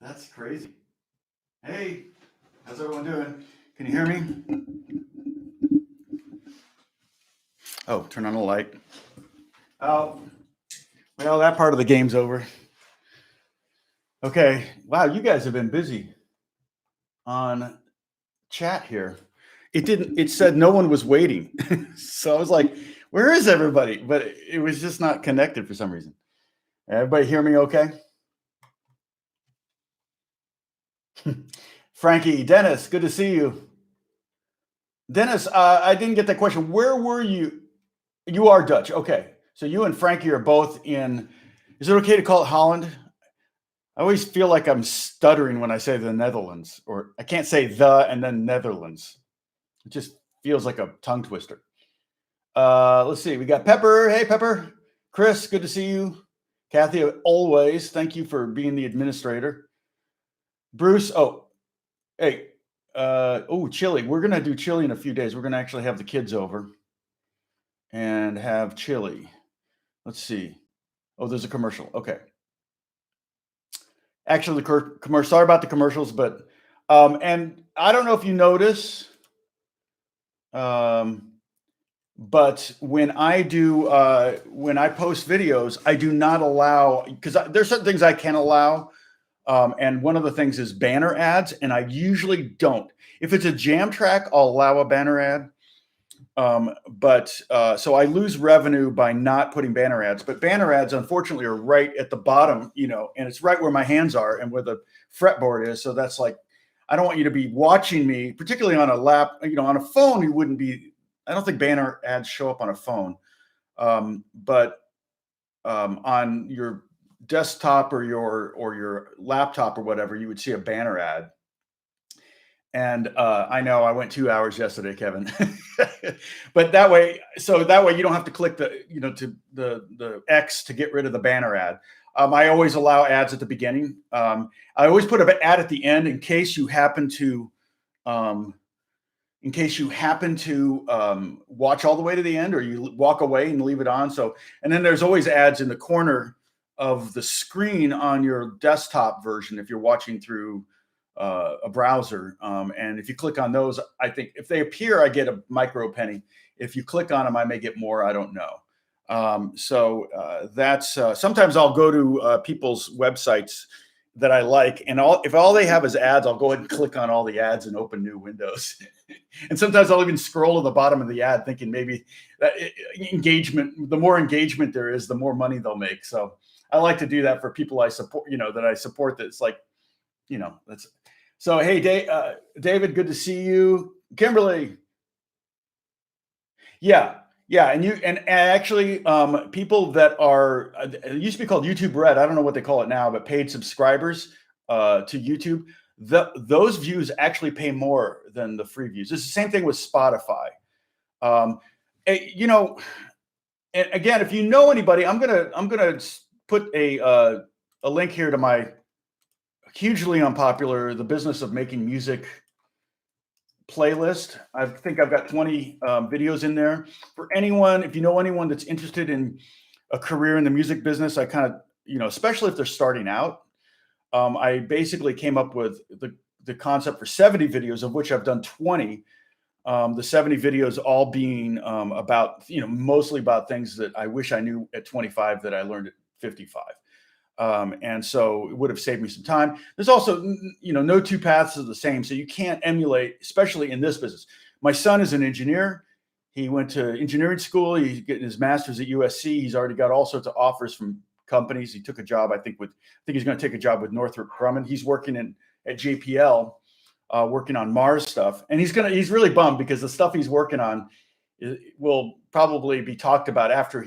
That's crazy. Hey, how's everyone doing? Can you hear me? Oh, turn on the light. Oh, well, that part of the game's over. Okay. Wow, you guys have been busy on chat here. It said no one was waiting. So I was like, where is everybody? But it was just not connected for some reason. Everybody hear me okay? Frankie, Dennis, good to see you. Dennis, I didn't get that question. Where were you? You are Dutch. Okay. So you and Frankie are both in, is it okay to call it Holland? I always feel like I'm stuttering when I say the Netherlands, or I can't say the and then Netherlands. It just feels like a tongue twister. Let's see. We got Pepper. Hey, Pepper. Chris, good to see you. Kathy, always. Thank you for being the administrator. Bruce. Oh, hey. Chili. We're going to do chili in a few days. We're going to actually have the kids over and have chili. Let's see. Oh, there's a commercial. Okay. Actually, the commercial. Sorry about the commercials, but and I don't know if you notice, but when I post videos, I do not allow, because there's certain things I can allow, and one of the things is banner ads, and I usually don't. If it's a jam track, I'll allow a banner ad. So I lose revenue by not putting banner ads, but banner ads unfortunately are right at the bottom, and it's right where my hands are and where the fretboard is. So that's like, I don't want you to be watching me, particularly on a on a phone. You wouldn't be, I don't think banner ads show up on a phone. But on your desktop or your laptop or whatever, you would see a banner ad. And I know I went 2 hours yesterday, Kevin. But that way you don't have to click the X to get rid of the banner ad. I always allow ads at the beginning. I always put an ad at the end in case you happen to watch all the way to the end, or you walk away and leave it on. So, and then there's always ads in the corner of the screen on your desktop version if you're watching through a browser. And if you click on those, I think if they appear, I get a micro penny. If you click on them, I may get more. I don't know. That's sometimes I'll go to people's websites that I like, and if all they have is ads, I'll go ahead and click on all the ads and open new windows. And sometimes I'll even scroll to the bottom of the ad thinking maybe that the more engagement there is, the more money they'll make. So I like to do that for people I support, that I support. That's like, that's so. Hey, David, good to see you. Kimberly. Yeah. And actually, people that are, it used to be called YouTube Red. I don't know what they call it now, but paid subscribers to YouTube, those views actually pay more than the free views. It's the same thing with Spotify. And again, if you know anybody, I'm gonna put a link here to my hugely unpopular The Business of Making Music playlist. I think I've got 20 videos in there for anyone. If you know anyone that's interested in a career in the music business, I kind of, especially if they're starting out, I basically came up with the concept for 70 videos, of which I've done 20. The 70 videos all being about, mostly about things that I wish I knew at 25 that I learned at 55. And so it would have saved me some time. There's also, no two paths are the same. So you can't emulate, especially in this business. My son is an engineer. He went to engineering school. He's getting his master's at USC. He's already got all sorts of offers from companies. He took a job, I think he's going to take a job with Northrop Grumman. He's working at JPL, working on Mars stuff. And he's really bummed because the stuff he's working on will probably be talked about after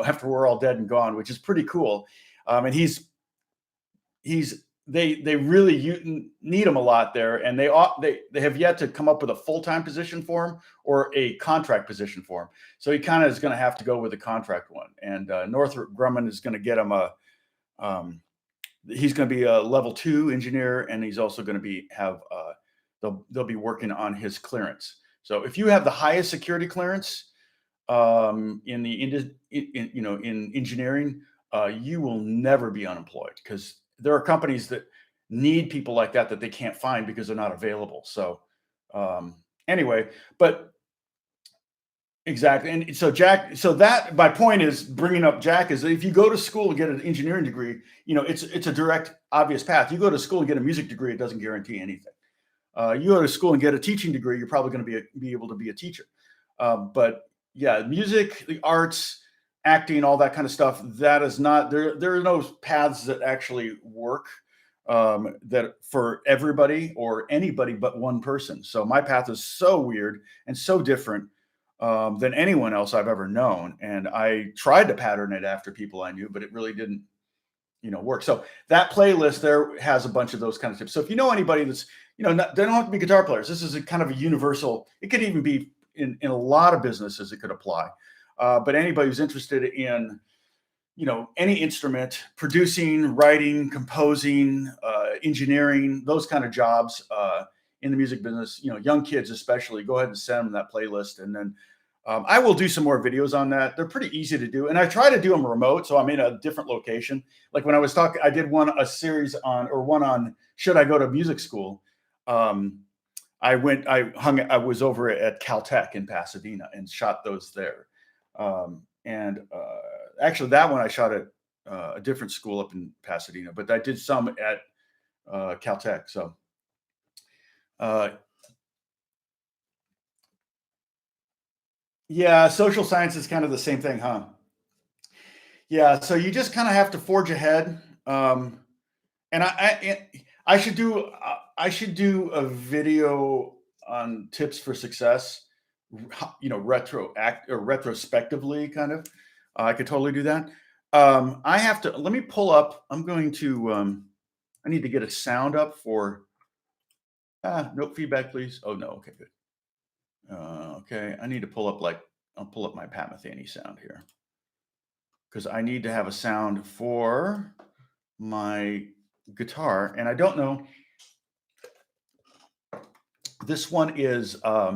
after we're all dead and gone, which is pretty cool. And they really need him a lot there, and they have yet to come up with a full-time position for him or a contract position for him. So he kind of is going to have to go with a contract one. And Northrop Grumman is going to get him he's going to be a level 2 engineer, and he's also going to they'll be working on his clearance. So if you have the highest security clearance in engineering, you will never be unemployed, because there are companies that need people like that they can't find because they're not available. So anyway, but exactly. And so Jack, so that my point is bringing up Jack is if you go to school and get an engineering degree, it's a direct, obvious path. You go to school and get a music degree, it doesn't guarantee anything. You go to school and get a teaching degree, you're probably going to be able to be a teacher. But yeah, music, the arts, acting, all that kind of stuff, that is not there. There are no paths that actually work that for everybody or anybody but one person. So my path is so weird and so different than anyone else I've ever known. And I tried to pattern it after people I knew, but it really didn't, work. So that playlist there has a bunch of those kind of tips. So if you know anybody that's, they don't have to be guitar players. This is a kind of a universal, it could even be in a lot of businesses, it could apply. But anybody who's interested in, any instrument, producing, writing, composing, engineering, those kind of jobs in the music business, young kids especially, go ahead and send them that playlist. And then I will do some more videos on that. They're pretty easy to do. And I try to do them remote. So I'm in a different location. Like when I was talking, I did a series on should I go to music school? I was over at Caltech in Pasadena and shot those there. Actually that one I shot at a different school up in Pasadena, but I did some at Caltech. So yeah, social science is kind of the same thing, huh? Yeah, so you just kind of have to forge ahead. And I should do a video on tips for success, retrospectively kind of. I could totally do that. Let me pull up. I need to get a sound up for, no feedback, please. Oh no. Okay, good. Okay. I need to pull up I'll pull up my Pat Metheny sound here because I need to have a sound for my guitar. And I don't know. This one is, let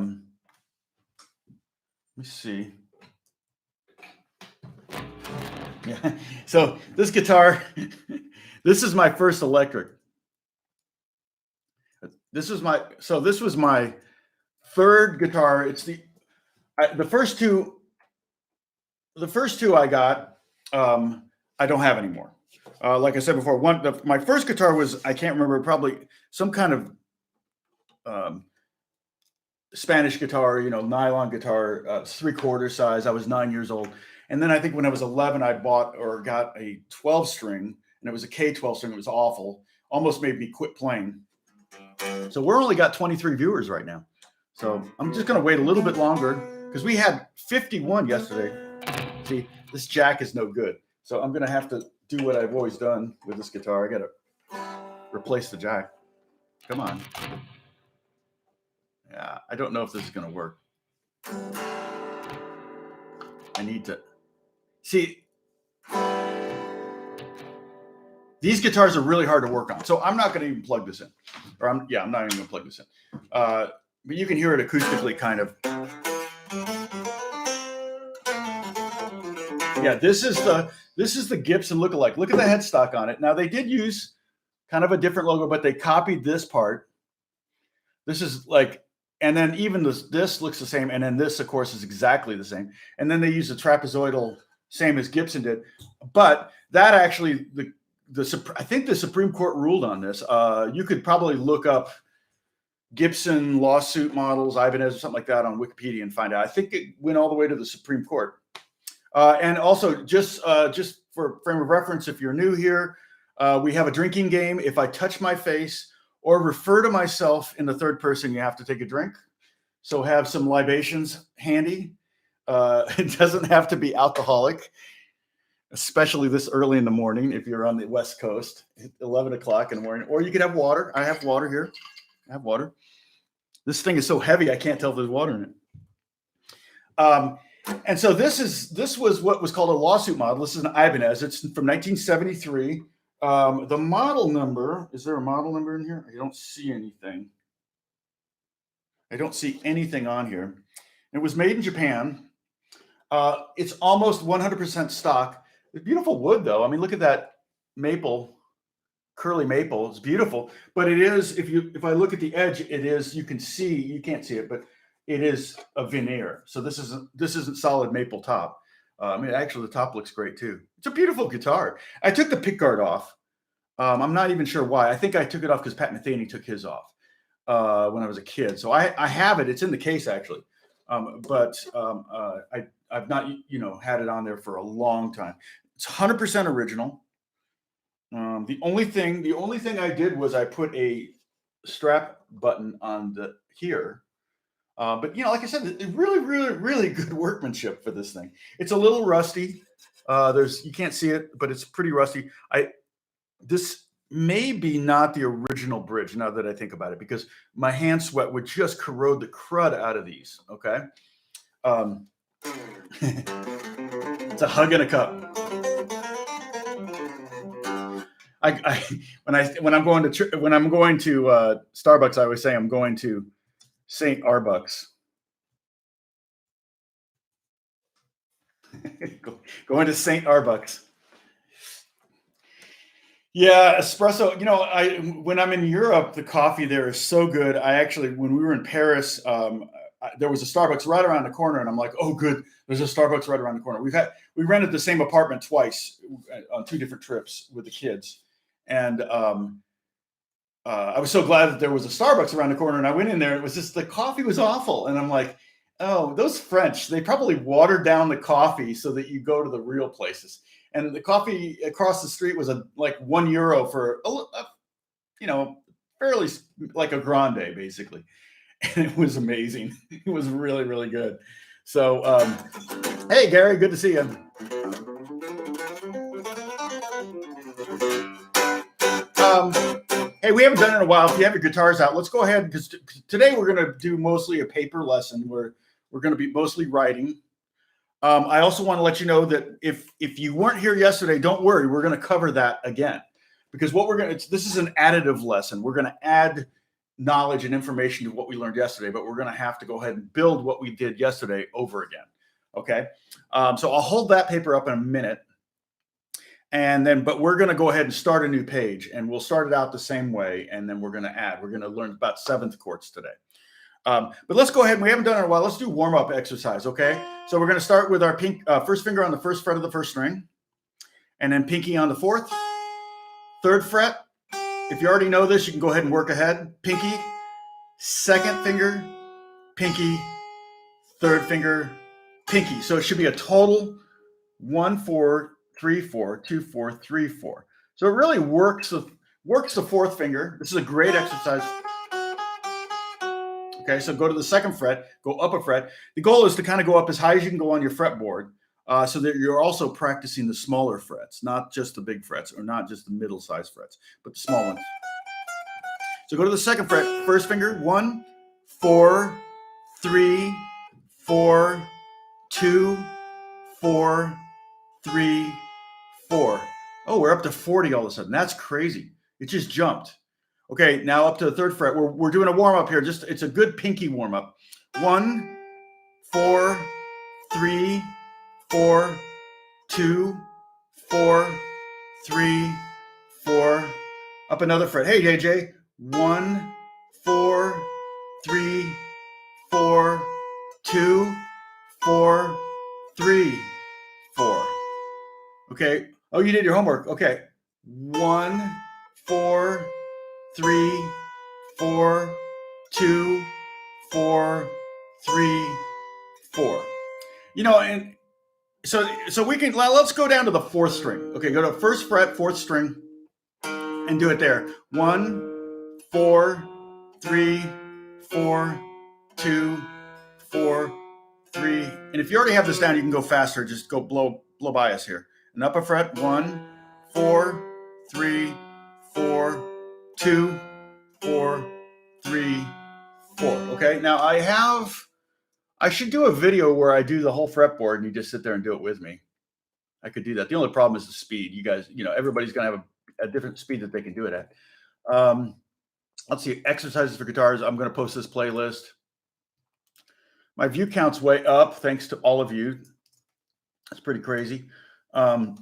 me see. Yeah. So this guitar, this is my first electric. This was my third guitar. It's the first two I got, I don't have anymore. Like I said before, my first guitar was, I can't remember, probably some kind of Spanish guitar, nylon guitar, 3/4 size. I was 9 years old. And then I think when I was 11, I bought or got a 12 string, and it was a K12 string. It was awful. Almost made me quit playing. So we're only got 23 viewers right now. So I'm just going to wait a little bit longer because we had 51 yesterday. See, this jack is no good. So I'm going to have to do what I've always done with this guitar. I got to replace the jack. Come on. Yeah, I don't know if this is going to work. I need to see. These guitars are really hard to work on. So I'm not going to even plug this in. I'm not even going to plug this in. But you can hear it acoustically kind of. Yeah, this is the Gibson lookalike. Look at the headstock on it. Now they did use kind of a different logo, but they copied this part. This is like, and then even this looks the same, and then this, of course, is exactly the same. And then they use a trapezoidal, same as Gibson did. But that actually, I think the Supreme Court ruled on this. You could probably look up Gibson lawsuit models, Ibanez, or something like that on Wikipedia and find out. I think it went all the way to the Supreme Court. And also, just for frame of reference, if you're new here, we have a drinking game. If I touch my face or refer to myself in the third person, you have to take a drink. So have some libations handy. It doesn't have to be alcoholic, especially this early in the morning if you're on the West Coast, 11 o'clock in the morning. Or you could have water. I have water here. I have water. This thing is so heavy, I can't tell if there's water in it. And so this was what was called a lawsuit model. This is an Ibanez. It's from 1973. The model number, is there a model number in here? I don't see anything. I don't see anything on here. It was made in Japan. It's almost 100% stock. It's beautiful wood, though. I mean, look at that maple curly maple. It's beautiful, but it is, if I look at the edge, it is, you can't see it, but it is a veneer. So this isn't solid maple top. I mean, actually the top looks great too. It's a beautiful guitar. I took the pickguard off. I'm not even sure why. I think I took it off because Pat Metheny took his off when I was a kid. So I have it. It's in the case actually. But I've not, had it on there for a long time. It's 100% original. The only thing I did was I put a strap button on here. But like I said, really, really, really good workmanship for this thing. It's a little rusty. You can't see it, but it's pretty rusty. This may be not the original bridge now that I think about it, because my hand sweat would just corrode the crud out of these. Okay. It's a hug and a cup. When I'm going to Starbucks, I always say I'm going to St. Arbucks. Going to St. Arbucks. Yeah, espresso. When I'm in Europe, the coffee there is so good. When we were in Paris, there was a Starbucks right around the corner, and I'm like, oh, good, there's a Starbucks right around the corner. We rented the same apartment twice on 2 different trips with the kids, and I was so glad that there was a Starbucks around the corner. And I went in there, it was just, the coffee was awful, and I'm like, oh, those French, they probably watered down the coffee so that you go to the real places. And the coffee across the street was like €1 for fairly like a grande, basically. And it was amazing. It was really, really good. So, hey, Gary, good to see you. Hey, we haven't done it in a while. If you have your guitars out, let's go ahead, because today we're going to do mostly a paper lesson where we're going to be mostly writing. I also want to let you know that if you weren't here yesterday, don't worry. We're going to cover that again, because this is an additive lesson. We're going to add knowledge and information to what we learned yesterday, but we're going to have to go ahead and build what we did yesterday over again. Okay. So I'll hold that paper up in a minute. But we're going to go ahead and start a new page, and we'll start it out the same way. And then we're going to learn about 7th chords today. But let's go ahead. We haven't done it in a while. Let's do warm-up exercise. Okay. So we're going to start with our first finger on the 1st fret of the 1st string, and then pinky on the 4th, 3rd fret. If you already know this, you can go ahead and work ahead. Pinky, 2nd finger, pinky, 3rd finger, pinky. So it should be a total 1, 4, 3, 4, 2, 4, 3, 4. So it really works the 4th finger. This is a great exercise. Okay, so go to the 2nd fret, go up a fret. The goal is to kind of go up as high as you can go on your fretboard, so that you're also practicing the smaller frets, not just the big frets, or not just the middle-sized frets, but the small ones. So go to the 2nd fret, 1st finger, 1, 4, 3, 4, 2, 4, 3, 4. Oh, we're up to 40 all of a sudden. That's crazy. It just jumped. Okay, now up to the 3rd fret. We're doing a warm-up here. It's a good pinky warm-up. 1, 4, 3, 4, 2, 4, 3, 4. Up another fret. Hey, JJ. 1, 4, 3, 4, 2, 4, 3, 4. Okay. Oh, you did your homework. Okay. 1, 4, 3, 4, 2, 4, 3, 4. And so we can, let's go down to the 4th string. Okay, go to 1st fret, 4th string, and do it there. 1, 4, 3, 4, 2, 4, 3. And if you already have this down, you can go faster. Just go blow by us here. An upper fret, 1, 4, 3, 4, 2, 4, 3, 4. Okay, now I should do a video where I do the whole fretboard and you just sit there and do it with me. I could do that. The only problem is the speed. You guys, everybody's going to have a different speed that they can do it at. Let's see, exercises for guitars. I'm going to post this playlist. My view count's way up, thanks to all of you. That's pretty crazy. And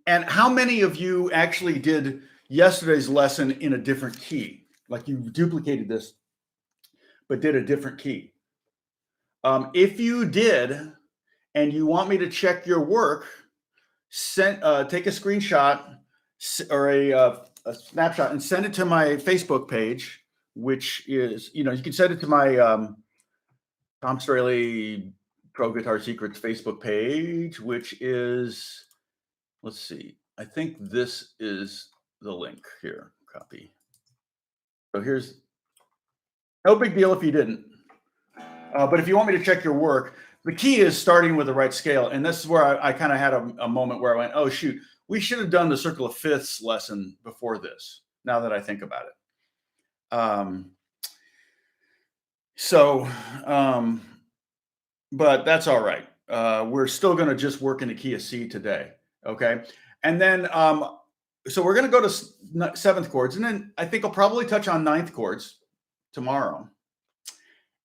And how many of you actually did yesterday's lesson in a different key? Like you duplicated this, but did a different key. If you did, and you want me to check your work, take a screenshot or a snapshot and send it to my Facebook page, which is, you can send it to my Tom Strahle Pro Guitar Secrets Facebook page, which is, let's see, I think this is the link here. Copy. So here's, no big deal if you didn't. But if you want me to check your work, the key is starting with the right scale. And this is where I kind of had a moment where I went, oh, shoot, we should have done the circle of fifths lesson before this, now that I think about it. But that's all right. We're still going to just work in the key of C today. Okay. And then, so we're going to go to seventh chords. And then I think I'll probably touch on ninth chords tomorrow.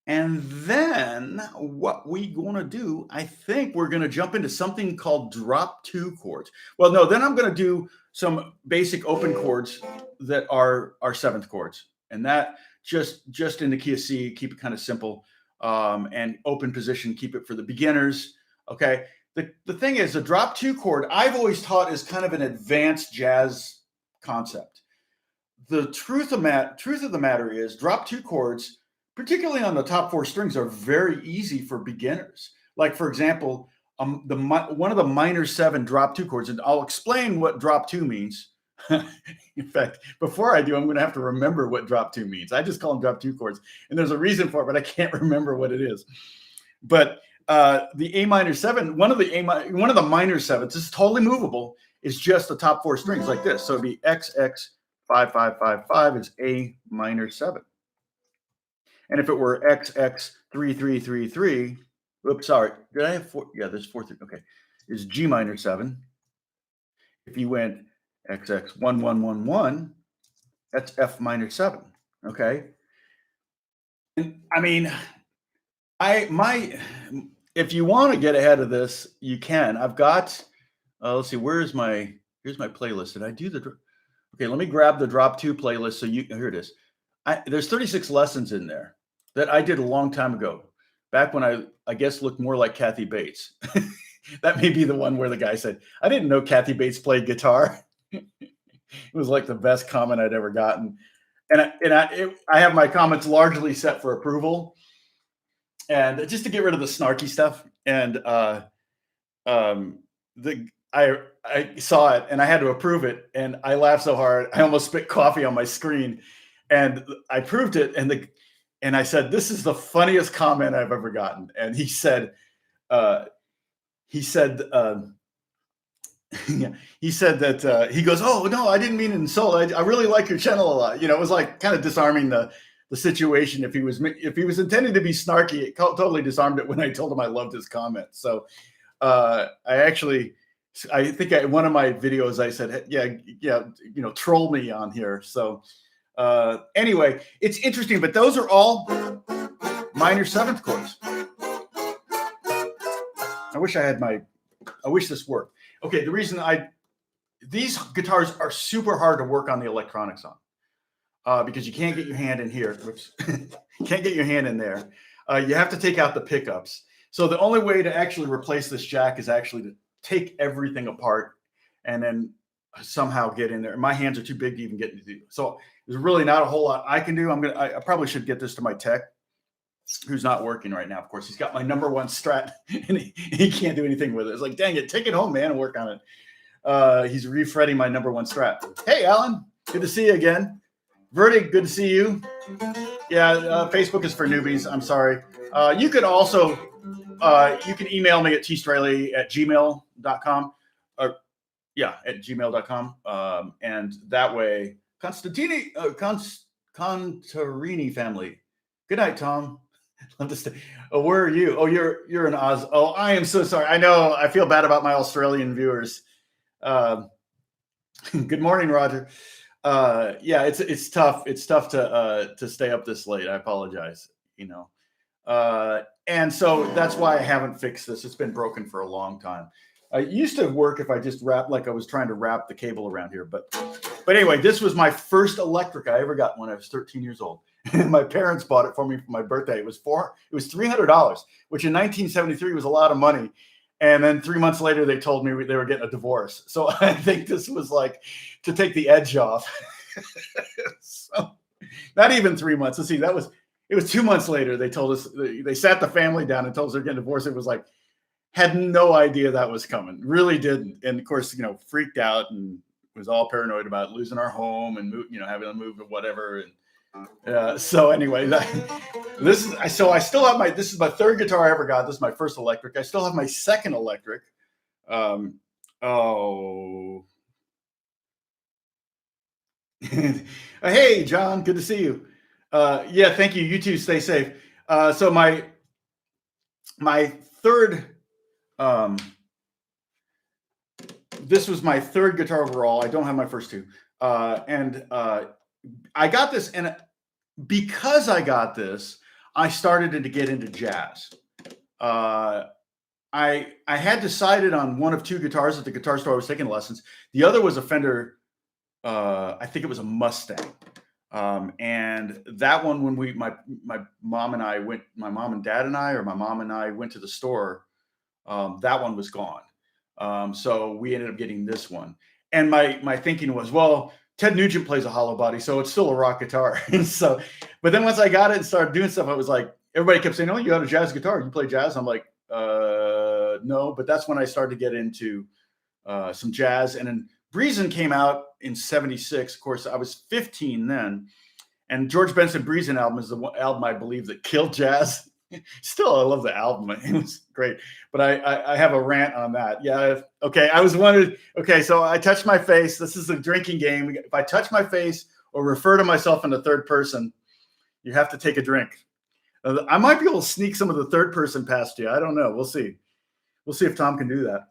And then what we going to do, I think we're going to jump into something called drop two chords. Well, no, then I'm going to do some basic open chords that are seventh chords. And that just in the key of C, keep it kind of simple. And open position, keep it for the beginners. Okay. The thing is, a drop two chord, I've always taught is kind of an advanced jazz concept. The truth of the matter is, drop two chords, particularly on the top four strings, are very easy for beginners. Like, for example, one of the minor seven drop two chords, and I'll explain what drop two means. In fact, before I do, I'm going to have to remember what drop two means. I just call them drop two chords, and there's a reason for it, but I can't remember what it is. But the A minor seven, one of the minor sevens, is totally movable. Is just the top four strings like this. So it'd be XX 5 5 5 5 is A minor seven. And if it were XX 3 3 3 3, oops, sorry, did I have four? Yeah, there's 4 3. Okay, is G minor seven. If you went XX 1 1 1 1, that's F minor seven. Okay, and I mean, if you want to get ahead of this, you can. I've got, let's see, here's my playlist. Did I do okay, let me grab the drop two playlist. So here it is. There's 36 lessons in there that I did a long time ago, back when I guess looked more like Kathy Bates. That may be the one where the guy said, I didn't know Kathy Bates played guitar. It was like the best comment I'd ever gotten. And I have my comments largely set for approval, and just to get rid of the snarky stuff. And I saw it and I had to approve it, and I laughed so hard I almost spit coffee on my screen. And I proved it, and I said, "This is the funniest comment I've ever gotten." And he said, he said that he goes, "Oh no, I didn't mean to insult. I really like your channel a lot." It was like kind of disarming the situation. If he was intending to be snarky, it totally disarmed it when I told him I loved his comment. So I think in one of my videos I said, yeah, troll me on here. So anyway, it's interesting, but those are all minor seventh chords. I wish this worked. Okay, the reason these guitars are super hard to work on the electronics on, because you can't get your hand in here. Whoops. Can't get your hand in there. You have to take out the pickups. So the only way to actually replace this jack is actually to take everything apart and then somehow get in there. My hands are too big to even get into. So there's really not a whole lot I can do. I probably should get this to my tech, who's not working right now. Of course, he's got my number one Strat, and he can't do anything with it. It's like, dang it, take it home, man, and work on it. He's refretting my number one Strat. Hey, Alan, good to see you again. Verdi, good to see you. Yeah, Facebook is for newbies. I'm sorry. You could also, you can email me at tstrahle@gmail.com. At gmail.com. And that way, Contarini family. Good night, Tom. Love to stay. Oh, where are you? Oh, you're in Oz. Oh, I am so sorry. I know. I feel bad about my Australian viewers. Good morning, Roger. Yeah, it's tough. It's tough to stay up this late. I apologize. And so that's why I haven't fixed this. It's been broken for a long time. I used to work if I just wrapped, like I was trying to wrap the cable around here. But anyway, this was my first electric I ever got when I was 13 years old. And my parents bought it for me for my birthday. It was $300, which in 1973 was a lot of money. And then 3 months later, they told me they were getting a divorce. So I think this was like to take the edge off. So, not even 3 months. Let's see, it was 2 months later. They told us, they sat the family down and told us they're getting divorced. It was like, had no idea that was coming. Really didn't. And of course, freaked out and was all paranoid about losing our home and having to move or whatever. And so anyway, I still have this is my third guitar I ever got. This is my first electric. I still have my second electric. Hey, John, good to see you. Yeah, thank you. You too. Stay safe. So my third, this was my third guitar overall. I don't have my first two. I got this, and because I got this, I started to get into jazz. I had decided on one of two guitars at the guitar store I was taking lessons. The other was a Fender. I think it was a Mustang. And that one, when my mom and I went, my mom and dad and I, or my mom and I went to the store, that one was gone. So we ended up getting this one. And my thinking was, well, Ted Nugent plays a hollow body, so it's still a rock guitar. And so, but then once I got it and started doing stuff, I was like, everybody kept saying, oh, you got a jazz guitar. You play jazz? I'm like, no. But that's when I started to get into some jazz. And then Breezin' came out in 76. Of course, I was 15 then. And George Benson Breezin' album is the one album I believe that killed jazz. Still, I love the album. It was great. But I have a rant on that. Yeah. Okay. I was wondering. Okay. So I touched my face. This is a drinking game. If I touch my face or refer to myself in the third person, you have to take a drink. I might be able to sneak some of the third person past you. I don't know. We'll see. We'll see if Tom can do that.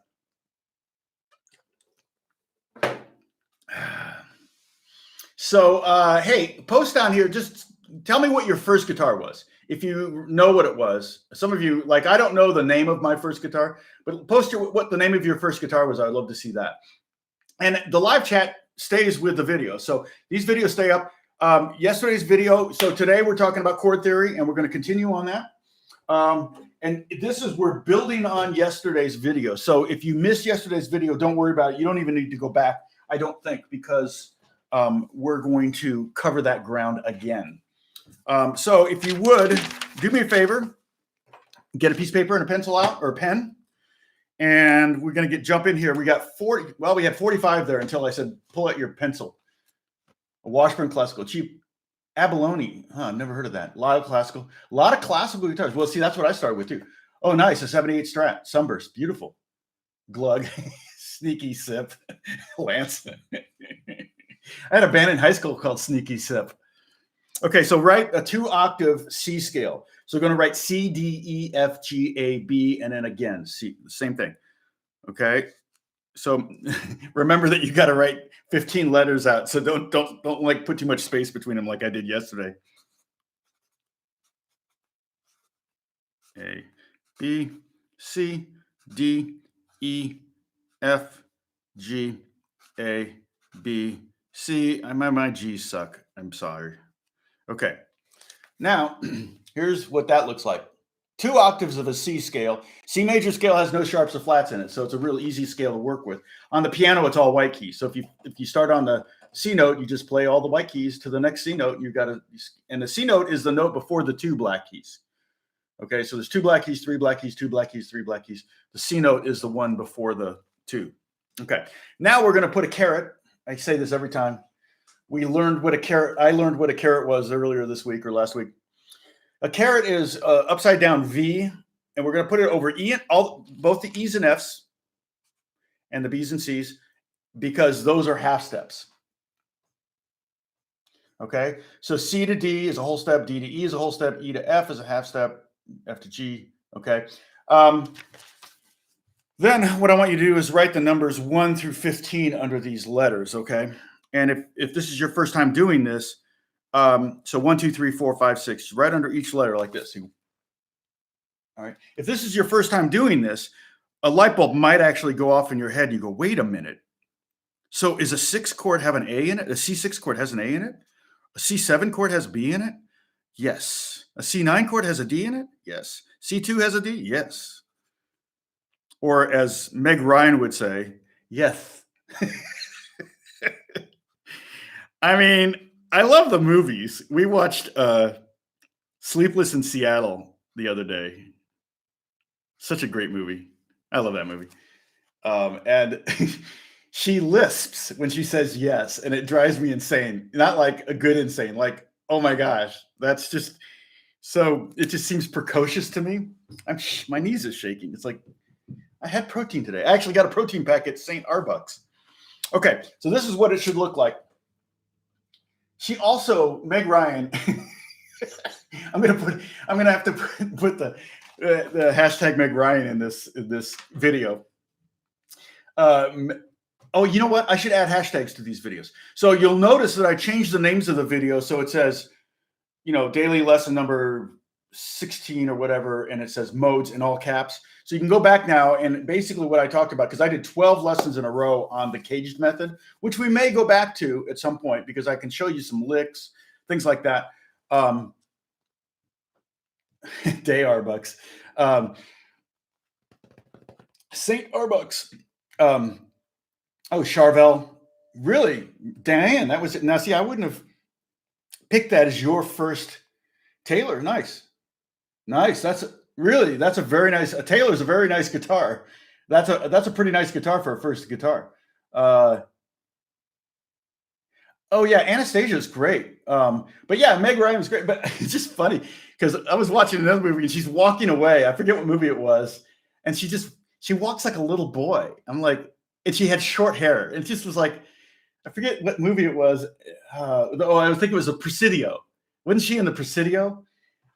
So, hey, post down here. Just tell me what your first guitar was. If you know what it was. Some of you, like, I don't know the name of my first guitar, but post what the name of your first guitar was. I'd love to see that. And the live chat stays with the video. So these videos stay up. Yesterday's video. So today we're talking about chord theory, and we're going to continue on that. And we're building on yesterday's video. So if you missed yesterday's video, don't worry about it. You don't even need to go back, I don't think, because we're going to cover that ground again. So if you would do me a favor, get a piece of paper and a pencil out, or a pen, and we're going to jump in here. We got 40. Well, we had 45 there until I said, pull out your pencil. A Washburn Classical, cheap abalone. I've never heard of that. A lot of classical guitars. Well, see, that's what I started with too. Oh, nice. A 78 Strat, Sunburst. Beautiful. Glug. Sneaky Sip. Lance. I had a band in high school called Sneaky Sip. Okay, so write a 2-octave C scale. So we're going to write C, D, E, F, G, A, B, and then again C. The same thing. Okay. So remember that you got to write 15 letters out. So don't like put too much space between them like I did yesterday. A, B, C, D, E, F, G, A, B, C. My G's suck. I'm sorry. Okay. Now, here's what that looks like. 2 octaves of a C scale. C major scale has no sharps or flats in it, so it's a real easy scale to work with. On the piano, it's all white keys. So if you start on the C note, you just play all the white keys to the next C note. And the C note is the note before the 2 black keys. Okay, so there's 2 black keys, 3 black keys, 2 black keys, 3 black keys. The C note is the one before the 2. Okay, now we're going to put a caret. I say this every time. I learned what a caret was earlier this week or last week. A caret is upside down V, and we're going to put it over E, both the E's and F's and the B's and C's, because those are half steps. Okay, so C to D is a whole step, D to E is a whole step, E to F is a half step, F to G. Okay. Then what I want you to do is write the numbers 1 through 15 under these letters. Okay. And if this is your first time doing this, so 1, 2, 3, 4, 5, 6, right under each letter like this. All right. If this is your first time doing this, a light bulb might actually go off in your head. You go, wait a minute. So is a 6 chord have an A in it? A C6 chord has an A in it? A C7 chord has a B in it? Yes. A C9 chord has a D in it? Yes. C2 has a D? Yes. Or as Meg Ryan would say, yes. I mean, I love the movies. We watched Sleepless in Seattle the other day. Such a great movie. I love that movie. And she lisps when she says yes, and it drives me insane. Not like a good insane, like, oh my gosh, that's just so it just seems precocious to me. My knees is shaking. It's like I had protein today. I actually got a protein pack at St. Arbuck's. Okay, so this is what it should look like. She also, Meg Ryan, I'm gonna have to put the hashtag Meg Ryan in this video. Oh, you know what? I should add hashtags to these videos. So you'll notice that I changed the names of the video. So it says, daily lesson number 16 or whatever, and it says modes in all caps. So you can go back now, and basically what I talked about, because I did 12 lessons in a row on the caged method, which we may go back to at some point, because I can show you some licks, things like that. Day Arbucks. St. Arbucks. Oh, Charvel. Really? Diane, that was it. Now, see, I wouldn't have picked that as your first Taylor. Nice. That's a very nice. A Taylor's a very nice guitar. That's a pretty nice guitar for a first guitar. Oh yeah, Anastasia is great. But yeah, Meg Ryan was great. But it's just funny because I was watching another movie and she's walking away. I forget what movie it was, and she walks like a little boy. I'm like, and she had short hair, and it just was like, I forget what movie it was. I think it was a Presidio. Wasn't she in the Presidio?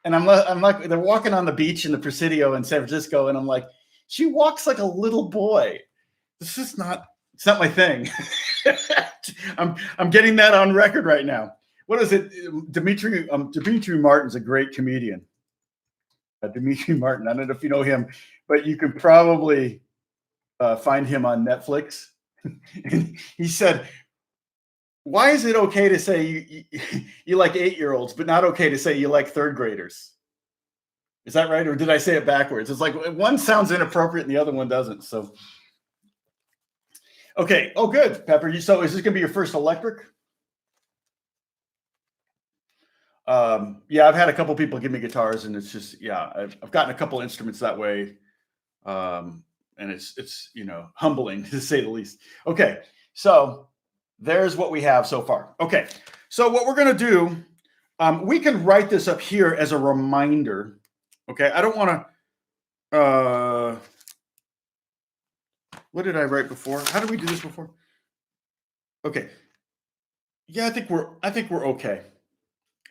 And I'm like, they're walking on the beach in the Presidio in San Francisco, and I'm like, she walks like a little boy. It's not my thing. I'm getting that on record right now. What is it? Dimitri Martin's a great comedian. Dimitri Martin. I don't know if you know him, but you could probably find him on Netflix. And he said, why is it okay to say you like 8-year-olds, but not okay to say you like third graders? Is that right? Or did I say it backwards? It's like one sounds inappropriate and the other one doesn't. So, okay. Oh, good, Pepper. So is this going to be your first electric? Yeah, I've had a couple people give me guitars, and it's just, yeah, I've gotten a couple instruments that way. And it's humbling to say the least. Okay. So there's what we have so far. Okay. So what we're going to do, we can write this up here as a reminder. Okay. I don't want to, what did I write before? How did we do this before? Okay. Yeah, I think we're okay.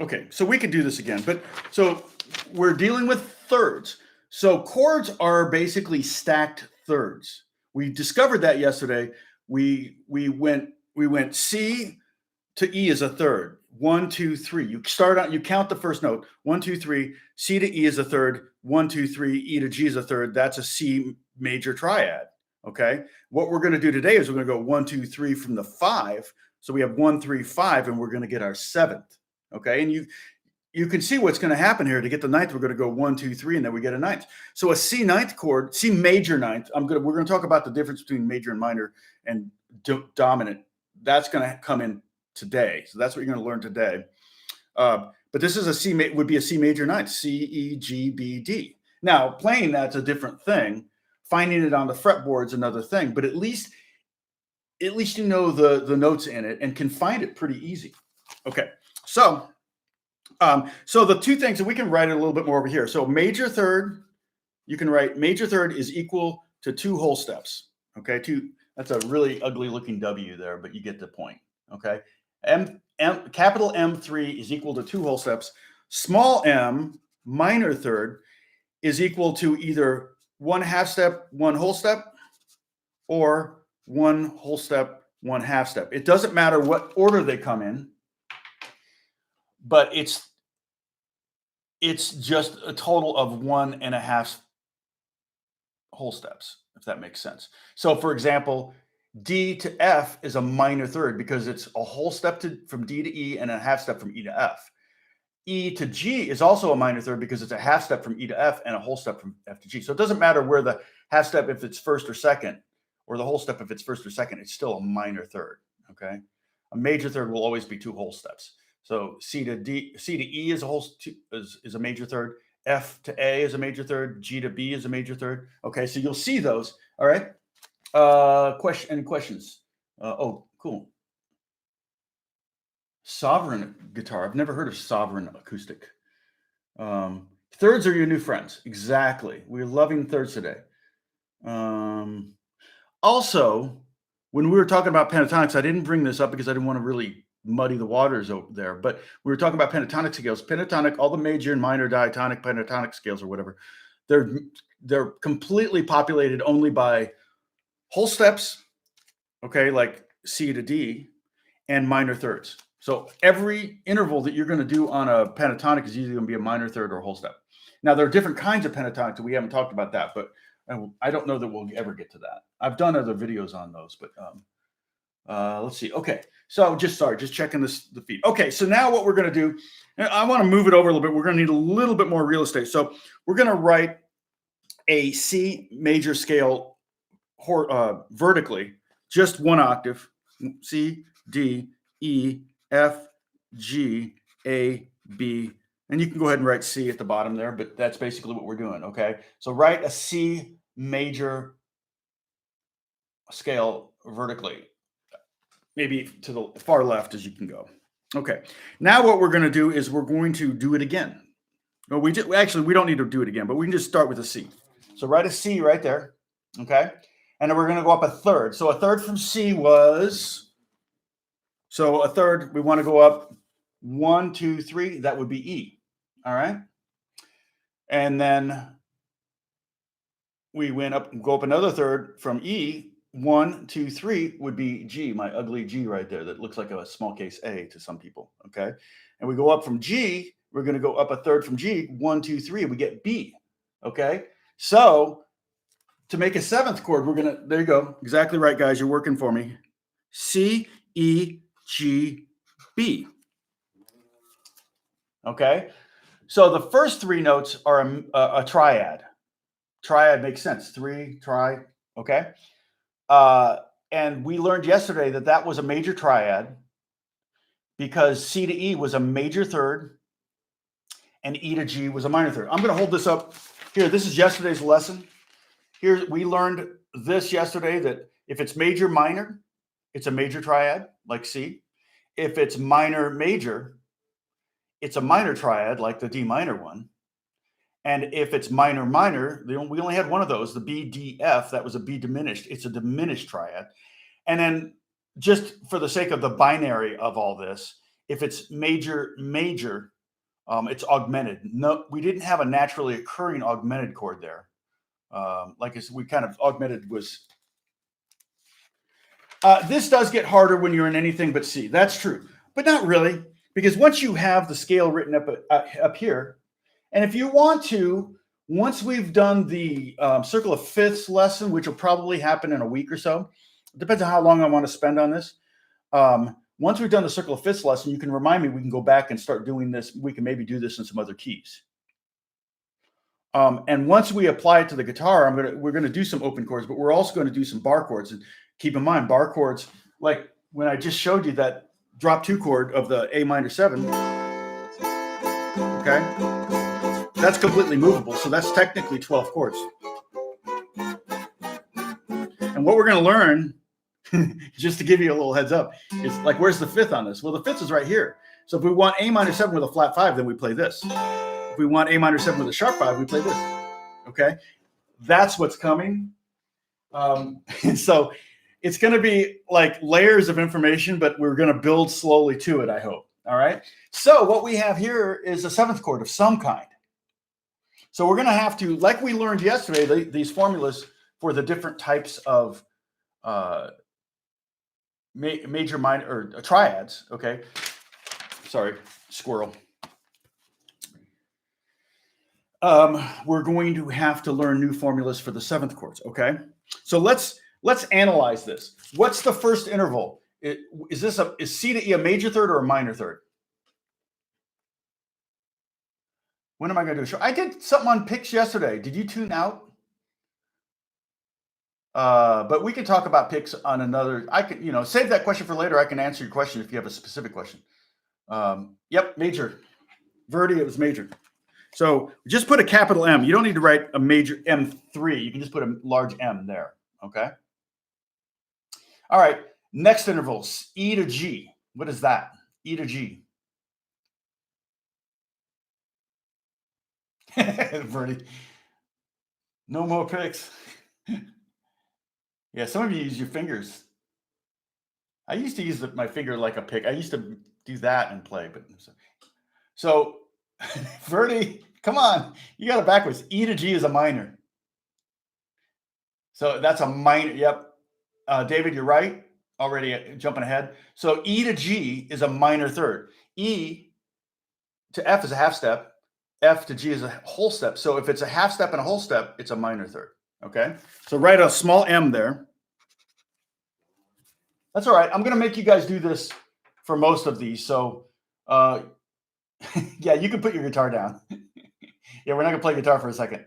Okay. So we can do this again, but so we're dealing with thirds. So chords are basically stacked thirds. We discovered that yesterday. We went C to E as a third. 1, 2, 3. You count the first note. 1, 2, 3. C to E is a third. 1, 2, 3. E to G is a third. That's a C major triad. Okay. What we're going to do today is we're going to go 1, 2, 3 from the 5. So we have 1, 3, 5, and we're going to get our 7th. Okay. And you can see what's going to happen here. To get the 9th, we're going to go 1, 2, 3, and then we get a 9th. So a C 9th chord, C major 9th. We're going to talk about the difference between major and minor and dominant. That's going to come in today. So that's what you're going to learn today. But this is would be a C major 9th, C, E, G, B, D. Now, playing that's a different thing. Finding it on the fretboard is another thing. But at least you know the notes in it and can find it pretty easy. Okay, so the two things, and we can write it a little bit more over here. So major third, you can write major third is equal to 2 whole steps. Okay, that's a really ugly looking W there, but you get the point. Okay, capital M3 is equal to 2 whole steps. Small m minor third is equal to either 1 half step, 1 whole step, or 1 whole step, 1 half step. It doesn't matter what order they come in, but it's just a total of 1 1/2 whole steps, if that makes sense. So for example, D to F is a minor third because it's a whole step from D to E and a half step from E to F. E to G is also a minor third because it's a half step from E to F and a whole step from F to G. So it doesn't matter where the half step, if it's first or second, or the whole step, if it's first or second, it's still a minor third, okay? A major third will always be two whole steps. So C to E is a major third. F to A is a major third. G to B is a major third. Okay, so you'll see those. All right. Any questions? Oh, cool. Sovereign guitar. I've never heard of Sovereign acoustic. Thirds are your new friends. Exactly. We're loving thirds today. Also, when we were talking about pentatonics, I didn't bring this up because I didn't want to really muddy the waters over there, but we were talking about pentatonic scales. Pentatonic, all the major and minor diatonic pentatonic scales or whatever, they're completely populated only by whole steps, okay, like C to D, and minor thirds. So every interval that you're going to do on a pentatonic is usually going to be a minor third or a whole step. Now, there are different kinds of pentatonics, and we haven't talked about that, but I don't know that we'll ever get to that. I've done other videos on those, but let's see. Okay, so just checking the feed. Okay, so now what we're going to do, I want to move it over a little bit. We're going to need a little bit more real estate. So we're going to write a C major scale vertically, just one octave, C, D, E, F, G, A, B, and you can go ahead and write C at the bottom there, but that's basically what we're doing, okay? So write a C major scale vertically, maybe to the far left as you can go. Okay, now what we're going to do is we're going to do it again. Well, we don't need to do it again, but we can just start with a C. So write a C right there, okay? And then we're going to go up a third. So a third from C was, so a third, we want to go up 1, 2, 3, that would be E, all right? And then we go up another third from E, 1, 2, 3 would be G, my ugly G right there that looks like a small case A to some people, okay? And we go up from G, we're going to go up a third from G, 1, 2, 3, we get B, okay? So to make a seventh chord, there you go, exactly right, guys, you're working for me. C, E, G, B, okay? So the first three notes are a triad. Triad makes sense, okay? And we learned yesterday that was a major triad because C to E was a major third and E to G was a minor third. I'm going to hold this up here. This is yesterday's lesson. Here we learned this yesterday, that if it's major minor, it's a major triad like C. If it's minor major, it's a minor triad like the D minor one. And if it's minor minor, we only had one of those, the B, D, F, that was a B diminished. It's a diminished triad. And then just for the sake of the binary of all this, if it's major major, it's augmented. No, we didn't have a naturally occurring augmented chord there. Like I said, we kind of augmented was. This does get harder when you're in anything but C. That's true, but not really, because once you have the scale written up here, and if you want to, once we've done the circle of fifths lesson, which will probably happen in a week or so, it depends on how long I want to spend on this. Once we've done the circle of fifths lesson, you can remind me, we can go back and start doing this. We can maybe do this in some other keys. And once we apply it to the guitar, we're going to do some open chords, but we're also going to do some bar chords. And keep in mind, bar chords, like when I just showed you that drop 2 chord of the A minor 7, okay, that's completely movable. So that's technically 12 chords. And what we're going to learn, just to give you a little heads up, is like, where's the fifth on this? Well, the fifth is right here. So if we want A minor 7 with a flat 5, then we play this. If we want A minor 7 with a sharp 5, we play this. Okay, that's what's coming. And so it's going to be like layers of information, but we're going to build slowly to it, I hope. All right. So what we have here is a seventh chord of some kind. So we're going to have to, like we learned yesterday, these formulas for the different types of major, minor, or triads. Okay. Sorry, squirrel. we're going to have to learn new formulas for the seventh chords. Okay, so let's analyze this. What's the first interval? Is C to E a major third or a minor third? When am I going to do a show? I did something on picks yesterday. Did you tune out? But we can talk about picks on another. I can, save that question for later. I can answer your question if you have a specific question. Yep, major. Verdi, it was major. So just put a capital M. You don't need to write a major M3. You can just put a large M there. Okay. All right. Next intervals, E to G. What is that? E to G. Verdi. No more picks. Yeah, some of you use your fingers. I used to use my finger like a pick. I used to do that and play, but so Verdi, come on, you got it backwards. E to G is a minor. So that's a minor. Yep. David, you're right. Already jumping ahead. So E to G is a minor third. E to F is a half step. F to G is a whole step. So if it's a half step and a whole step, it's a minor third. Okay. So write a small M there. That's all right. I'm going to make you guys do this for most of these. So, yeah, you can put your guitar down. Yeah, we're not going to play guitar for a second.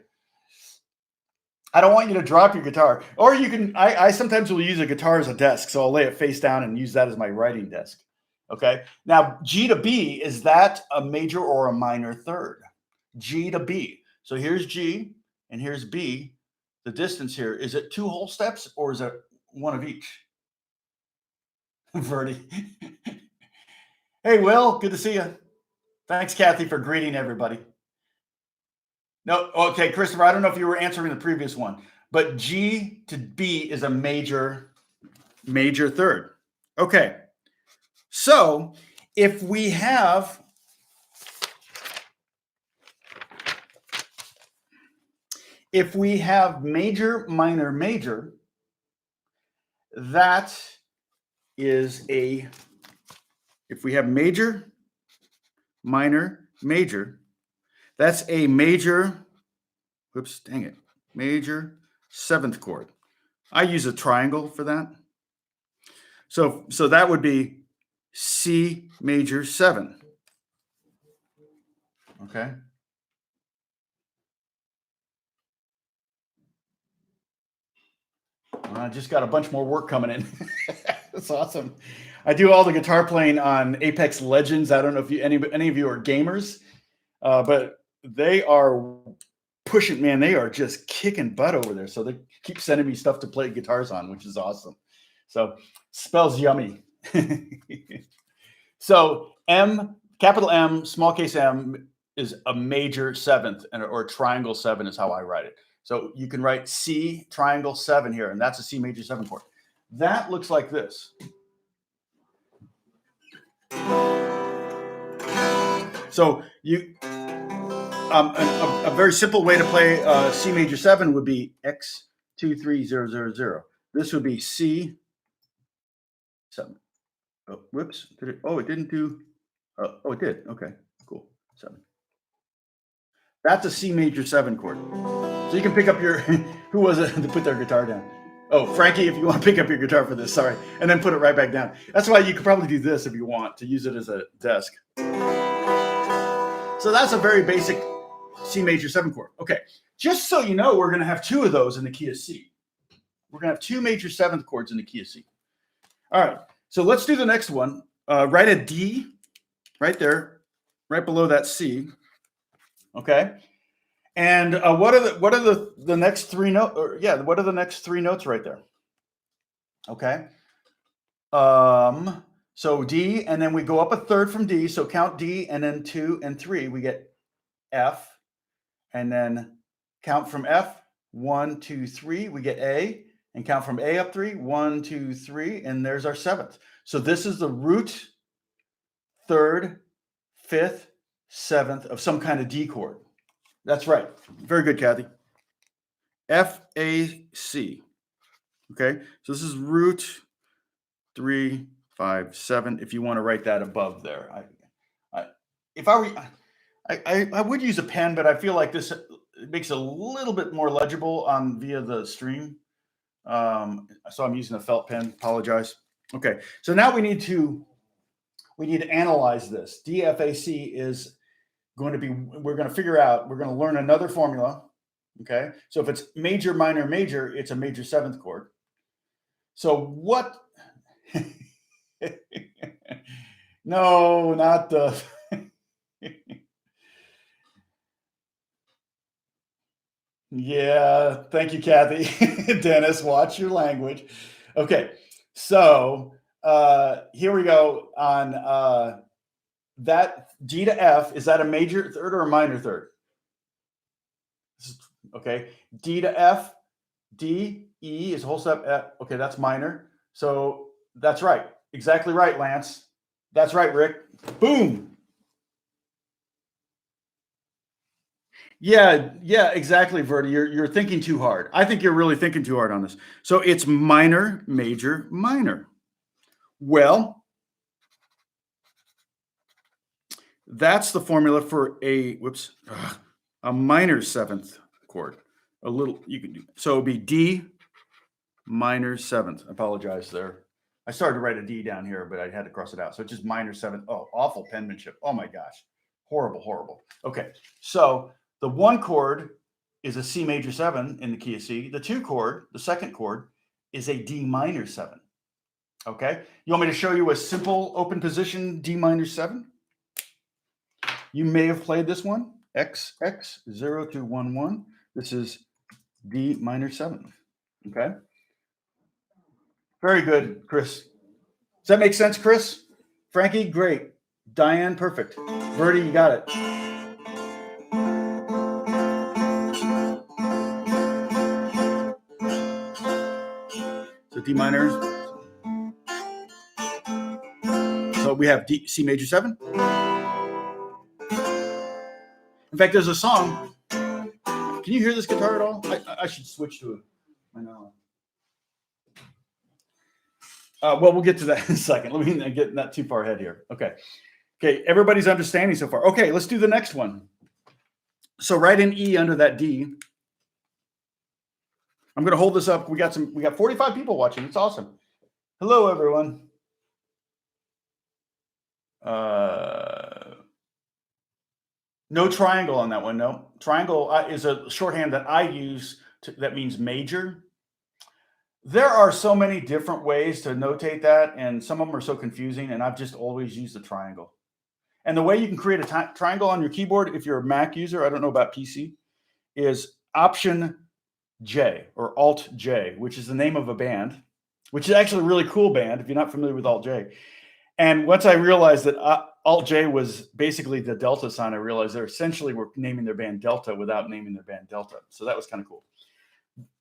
I don't want you to drop your guitar. Or you can, I sometimes will use a guitar as a desk. So I'll lay it face down and use that as my writing desk. Okay. Now, G to B, is that a major or a minor third? G to B. So here's G and here's B. The distance here, is it two whole steps or is it one of each? Verdi. Hey, Will, good to see you. Thanks, Kathy, for greeting everybody. No, okay, Christopher, I don't know if you were answering the previous one, but G to B is a major third. Okay, so if we have major, minor, major, that is if we have major, minor, major, that's a major, whoops, dang it, major seventh chord. I use a triangle for that. So that would be C major 7. Okay. I just got a bunch more work coming in. That's awesome. I do all the guitar playing on Apex Legends. I don't know if any of you are gamers, but they are pushing, man. They are just kicking butt over there. So they keep sending me stuff to play guitars on, which is awesome. So spells yummy. So M, capital M, small case M is a major seventh, or triangle 7 is how I write it. So you can write C triangle 7 here, and that's a C major 7 chord. That looks like this. So a very simple way to play C major 7 would be X 2 3 0 0 0. This would be C 7. Oh, whoops! It didn't do. Oh, it did. Okay, cool. 7. That's a C major 7 chord. So you can pick up your. Who was it to put their guitar down? Oh, Frankie, if you want to pick up your guitar for this, sorry, and then put it right back down. That's why you could probably do this if you want to use it as a desk. So that's a very basic C major 7 chord. Okay, just so you know, we're going to have 2 of those in the key of C. We're going to have 2 major 7th chords in the key of C. All right, so let's do the next one. Write a D right there, right below that C. Okay, and what are the next 3 notes? What are the next 3 notes right there? Okay. So D, and then we go up a third from D. So count D, and then 2 and 3, we get F, and then count from F, 1, 2, 3, we get A, and count from A up 3, 1, 2, 3, and there's our 7th. So this is the root 3rd, 5th, 7th of some kind of D chord. That's right. Very good, Kathy. F, A, C. Okay, so this is root 3, 5, 7. If you want to write that above there, if I were, I would use a pen, but I feel like this makes it a little bit more legible on via the stream. So I'm using a felt pen. Apologize. Okay, so now we need to analyze this. DFAC is going to be, we're going to learn another formula. Okay, so if it's major, minor, major, it's a major seventh chord. So what? No, not the. Yeah, thank you, Kathy. Dennis, watch your language. Okay, so here we go on that G to F. Is that a major third or a minor third? Okay, D to F, D, E is a whole step F. Okay, that's minor. So that's right. Exactly right, Lance. That's right, Rick. Boom. Yeah, exactly, Verdi. You're thinking too hard. I think you're really thinking too hard on this. So it's minor, major, minor. Well, that's the formula for a minor seventh chord. A little you can do. So it'd be D minor seventh. I apologize there. I started to write a D down here, but I had to cross it out. So it's just minor seventh. Oh, awful penmanship. Oh my gosh. Horrible, horrible. Okay. So the one chord is a C major seven in the key of C. The two chord, the second chord, is a D minor seven. Okay. You want me to show you a simple open position D minor seven? You may have played this one. XX 0211. This is D minor seven. Okay. Very good, Chris. Does that make sense, Chris? Frankie, great. Diane, perfect. Verdi, you got it. So D minor. So we have D, C major seven. In fact, there's a song. Can you hear this guitar at all? I should switch to it. I know. Well, we'll get to that in a second. Let me get not too far ahead here. Okay. Everybody's understanding so far. Okay, let's do the next one. So write an E under that D. I'm going to hold this up. We got 45 people watching. It's awesome. Hello, everyone. No triangle on that one. No. Triangle is a shorthand that I use that means major. There are so many different ways to notate that, and some of them are so confusing, and I've just always used the triangle. And the way you can create a triangle on your keyboard, if you're a Mac user, I don't know about PC, is Option J or Alt J, which is the name of a band, which is actually a really cool band if you're not familiar with Alt J. And once I realized that Alt J was basically the Delta sign, I realized they essentially were naming their band Delta without naming their band Delta. So that was kind of cool.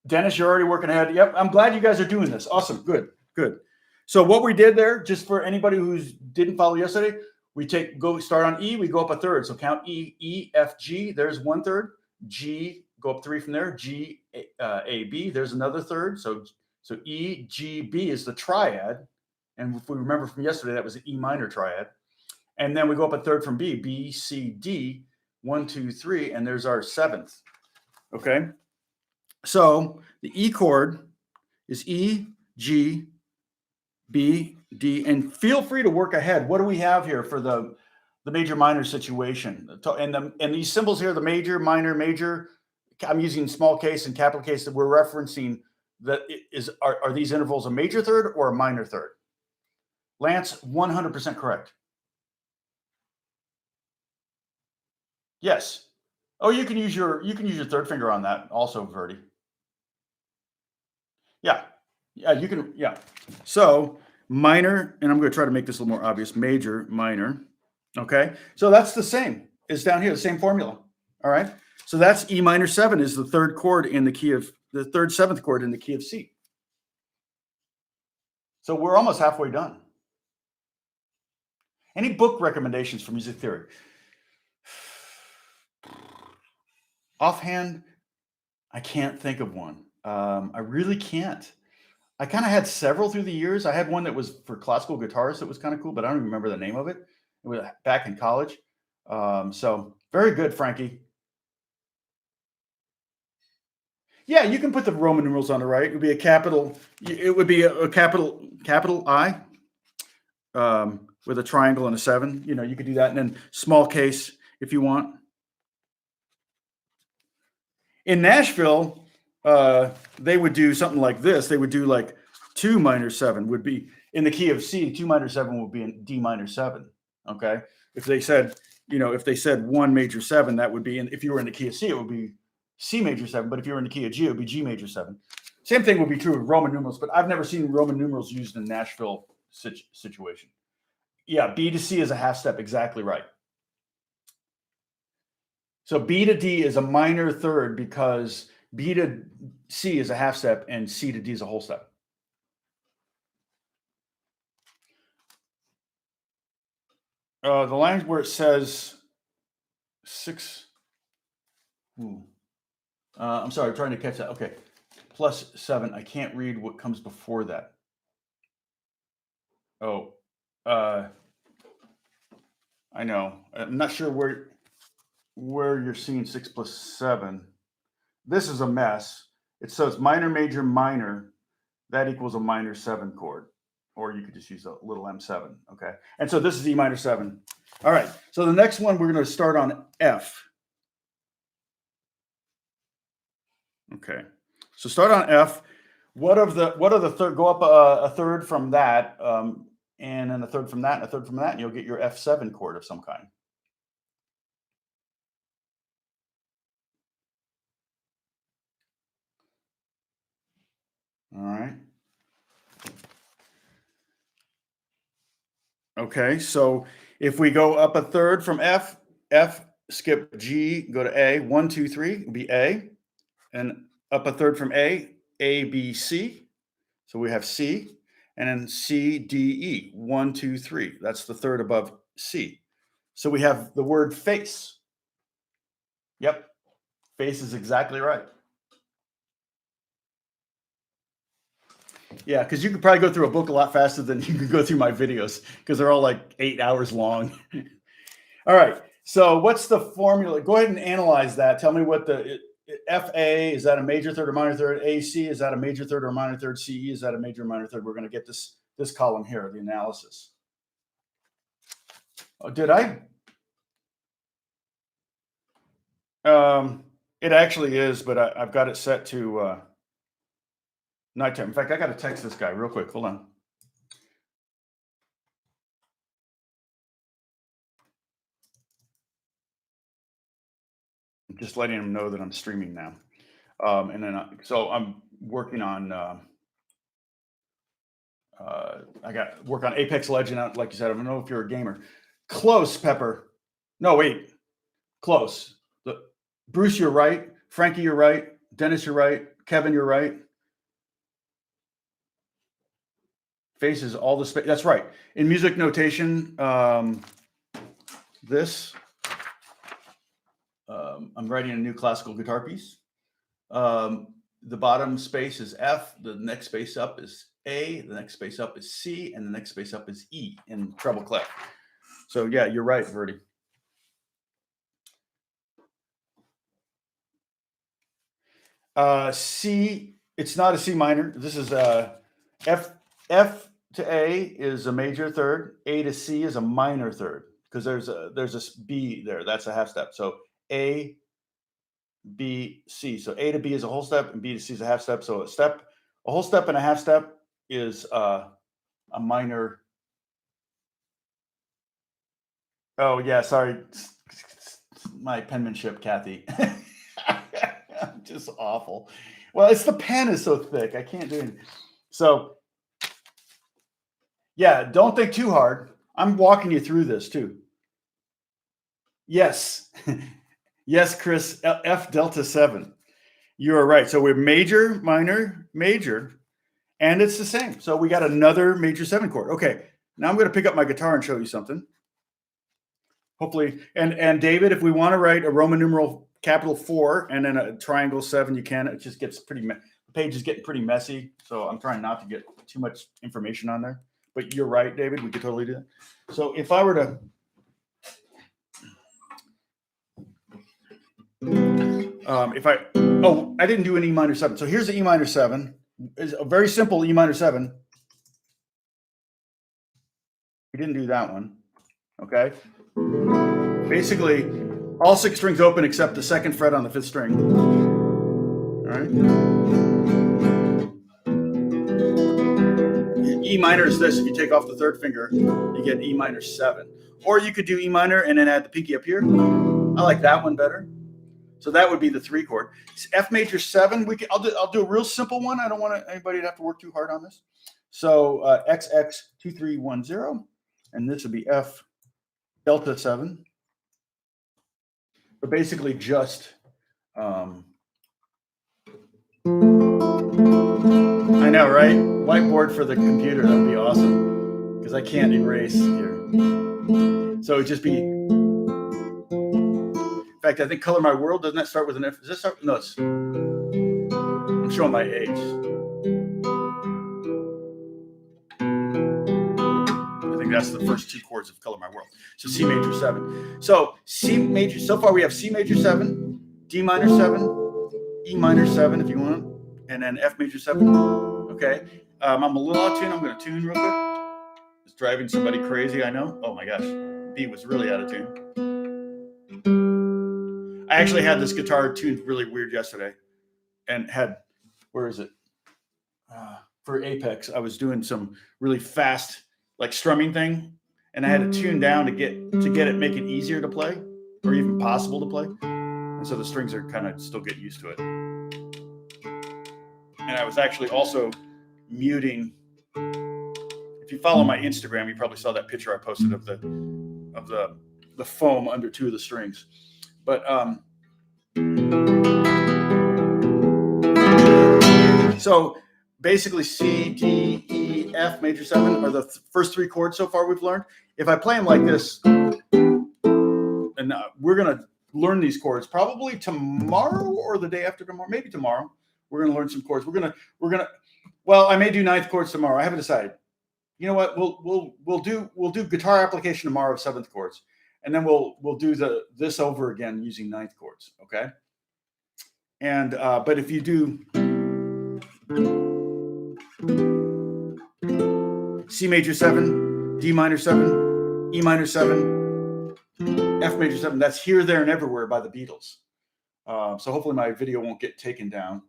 Dennis, you're already working ahead. Yep, I'm glad you guys are doing this. Awesome, good. So what we did there, just for anybody who didn't follow yesterday, we start on E, we go up a third. So count E, F, G. There's one third. G, go up three from there. G, A, B. There's another third. So E, G, B is the triad. And if we remember from yesterday, that was an E minor triad. And then we go up a third from B, B, C, D, 1, 2, 3, and there's our seventh. Okay. So the E chord is E, G, B, D, and feel free to work ahead. What do we have here for the major minor situation? And these symbols here, the major, minor, major, I'm using small case and capital case that we're referencing. Are these intervals a major third or a minor third? Lance, 100% correct. Yes. Oh, you can use your third finger on that also, Verdi. Yeah, you can. Yeah. So minor, and I'm going to try to make this a little more obvious. Major, minor. Okay. So that's the same. It's down here, the same formula. All right. So that's E minor 7 is the third chord in the key of the third seventh chord in the key of C. So we're almost halfway done. Any book recommendations for music theory? Offhand, I can't think of one. I really can't. I kind of had several through the years. I had one that was for classical guitarists that was kind of cool, but I don't even remember the name of it. It was back in college. So very good, Frankie. Yeah, you can put the Roman numerals on the right. It would be a capital. It would be a capital I with a triangle and a 7. You know, you could do that, and then small case if you want. In Nashville, they would do something like this. They would do like 2 minor 7 would be in the key of C. 2 minor 7 would be in D minor 7. Okay, if they said, you know, if they said 1 major 7, that would be in. If you were in the key of C, it would be C major 7. But if you were in the key of G, it would be G major 7. Same thing would be true of Roman numerals, but I've never seen Roman numerals used in Nashville situation. Yeah, B to C is a half step. Exactly right. So B to D is a minor third because B to C is a half step and C to D is a whole step. The line where it says 6. I'm sorry, I'm trying to catch that. Okay, plus 7. I can't read what comes before that. Oh, I know. I'm not sure where you're seeing 6 plus 7. This is a mess. It says minor, major, minor. That equals a minor 7 chord. Or you could just use a little M7, okay? And so this is E minor 7. All right, so the next one, we're going to start on F. Okay, so start on F. What are the third? Go up a third from that, and then a third from that, and a third from that, and you'll get your F7 chord of some kind. All right. Okay, so if we go up a third from F, skip G, go to A, 1, 2, 3, will be A, and up a third from A, B, C. So we have C, and then C, D, E, 1, 2, 3. That's the third above C. So we have the word face. Yep, face is exactly right. Yeah, because you could probably go through a book a lot faster than you could go through my videos because they're all like 8 hours long. All right, so what's the formula? Go ahead and analyze that. Tell me what the FA, is that a major third or minor third? AC, is that a major third or minor third? CE, is that a major or minor third? We're going to get this column here, the analysis. Oh, did I? It actually is, but I've got it set to nighttime. In fact, I got to text this guy real quick. Hold on. I'm just letting him know that I'm streaming now. And then, so I'm working on, I got work on Apex Legend. Like you said, I don't know if you're a gamer. Close, Pepper. No, wait. Close. Bruce, you're right. Frankie, you're right. Dennis, you're right. Kevin, you're right. Faces all the space. That's right. In music notation, this, I'm writing a new classical guitar piece. The bottom space is F. The next space up is A. The next space up is C. And the next space up is E in treble clef. So yeah, you're right, Verdi. C, it's not a C minor. This is F to A is a major third. A to C is a minor third because there's a B there. That's a half step. So A, B, C. So A to B is a whole step, and B to C is a half step. So a whole step and a half step is a minor. Oh yeah, sorry, my penmanship, Kathy. Just awful. Well, it's the pen is so thick. I can't do it. So yeah, don't think too hard. I'm walking you through this too. Yes. Yes, Chris, F delta 7. You are right. So we're major, minor, major, and it's the same. So we got another major 7 chord. Okay, now I'm going to pick up my guitar and show you something. Hopefully, and David, if we want to write a Roman numeral capital 4 and then a triangle 7, you can. It just gets pretty, the page is getting pretty messy. So I'm trying not to get too much information on there. But you're right, David, we could totally do that. So if I were to, I didn't do an E minor 7. So here's the E minor 7. It's a very simple E minor 7. We didn't do that one. Okay. Basically, all 6 strings open except the 2nd fret on the 5th string. All right. E minor is this. If you take off the 3rd finger, you get E minor 7. Or you could do E minor and then add the pinky up here. I like that one better. So that would be the 3 chord. F major 7. I'll do a real simple one. I don't want anybody to have to work too hard on this. So XX 2310, and this would be F delta 7. But basically just I know, right? Whiteboard for the computer, that'd be awesome. Because I can't erase here. So it'd just be, in fact, I think Color My World, doesn't that start with an F? Does that start? No, I'm showing my age. I think that's the first 2 chords of Color My World. So C major 7. So C major, so far we have C major 7, D minor 7, E minor 7 if you want, and then F major 7. Okay. I'm a little out of tune. I'm going to tune real quick. It's driving somebody crazy, I know. Oh my gosh. B was really out of tune. I actually had this guitar tuned really weird yesterday and had, where is it? For Apex, I was doing some really fast, like strumming thing, and I had to tune down to get it, make it easier to play or even possible to play. And so the strings are kind of still getting used to it. And I was actually also muting. If you follow my Instagram, you probably saw that picture I posted of the foam under 2 of the strings. But so basically C, D, E, F major 7 are the first 3 chords so far we've learned. If I play them like this, and we're gonna learn these chords probably tomorrow or the day after tomorrow, maybe tomorrow. We're gonna learn some chords. We're gonna. Well, I may do 9th chords tomorrow. I haven't decided. You know what? We'll do guitar application tomorrow of 7th chords, and then we'll do this over again using 9th chords. Okay. And but if you do C major 7, D minor 7, E minor 7, F major 7, that's Here, There, and Everywhere by the Beatles. So hopefully my video won't get taken down.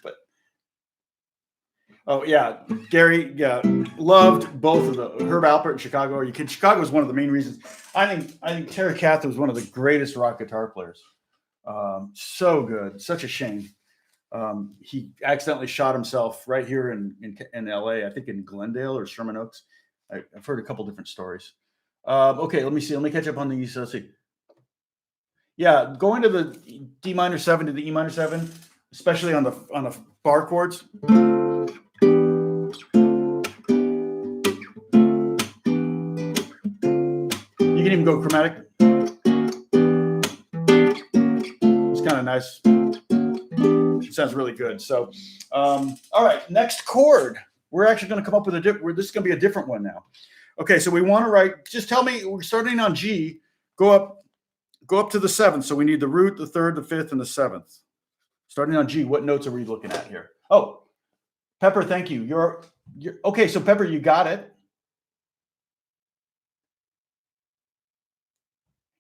But oh yeah, Gary, yeah, loved both of the Herb Alpert and Chicago. Are you kidding? Chicago is one of the main reasons. I think Terry Kath was one of the greatest rock guitar players. So good, such a shame. He accidentally shot himself right here in LA, I think in Glendale or Sherman Oaks. I've heard a couple different stories. Okay, let me see. Let me catch up on these. Let's see. Yeah, going to the D minor 7 to the E minor 7, especially on the bar chords. You can even go chromatic. It's kind of nice. It sounds really good. So, all right, next chord. We're actually going to come up with this is going to be a different one now. Okay, so we want to write. Just tell me. We're starting on G. Go up to the 7th. So we need the root, the 3rd, the 5th, and the 7th. Starting on G. What notes are we looking at here? Oh, Pepper, thank you. You're okay. So Pepper, you got it.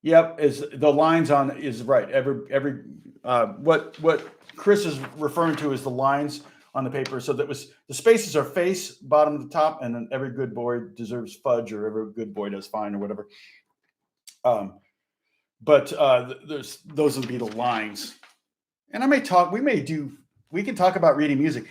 Yep, is the lines on is right. Every what Chris is referring to is the lines on the paper. So that was the spaces are face, bottom to top, and then every good boy deserves fudge, or every good boy does fine, or whatever. But those would be the lines. And we can talk about reading music,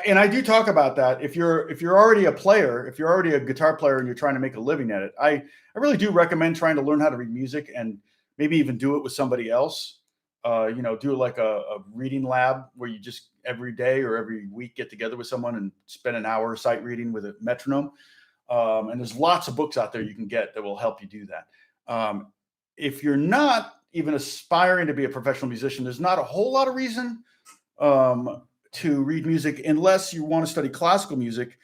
and I do talk about that. If you're already a player, if you're already a guitar player and you're trying to make a living at it, I really do recommend trying to learn how to read music, and maybe even do it with somebody else. Do like a reading lab where you just every day or every week get together with someone and spend an hour sight reading with a metronome. And there's lots of books out there you can get that will help you do that. If you're not even aspiring to be a professional musician, there's not a whole lot of reason to read music unless you want to study classical music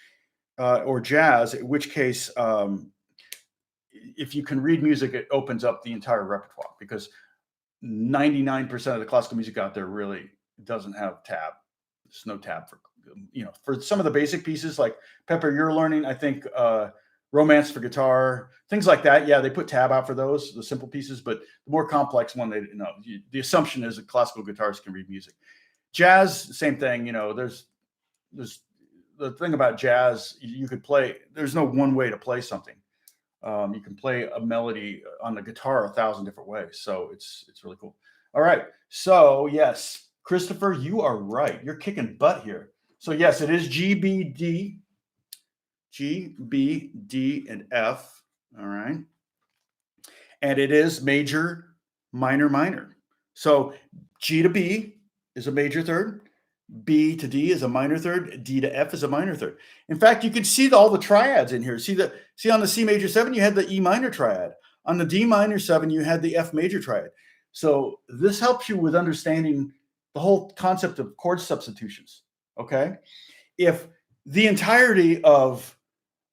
or jazz, in which case, if you can read music, it opens up the entire repertoire, because 99% of the classical music out there really doesn't have tab. There's no tab for, for some of the basic pieces like Pepper, you're learning, I think, Romance for guitar, things like that. Yeah, they put tab out for those, the simple pieces, but the more complex one, the assumption is that classical guitarists can read music. Jazz, same thing. There's the thing about jazz, you could play, there's no one way to play something. You can play a melody on the guitar 1,000 different ways. So it's really cool. All right. So yes, Christopher, you are right. You're kicking butt here. So yes, it is G, B, D, and F. All right. And it is major, minor, minor. So G to B is a major third. B to D is a minor third. D to F is a minor third. In fact, you can see all the triads in here. See on the C major 7, you had the E minor triad. On the D minor 7, you had the F major triad. So this helps you with understanding the whole concept of chord substitutions. Okay. If the entirety of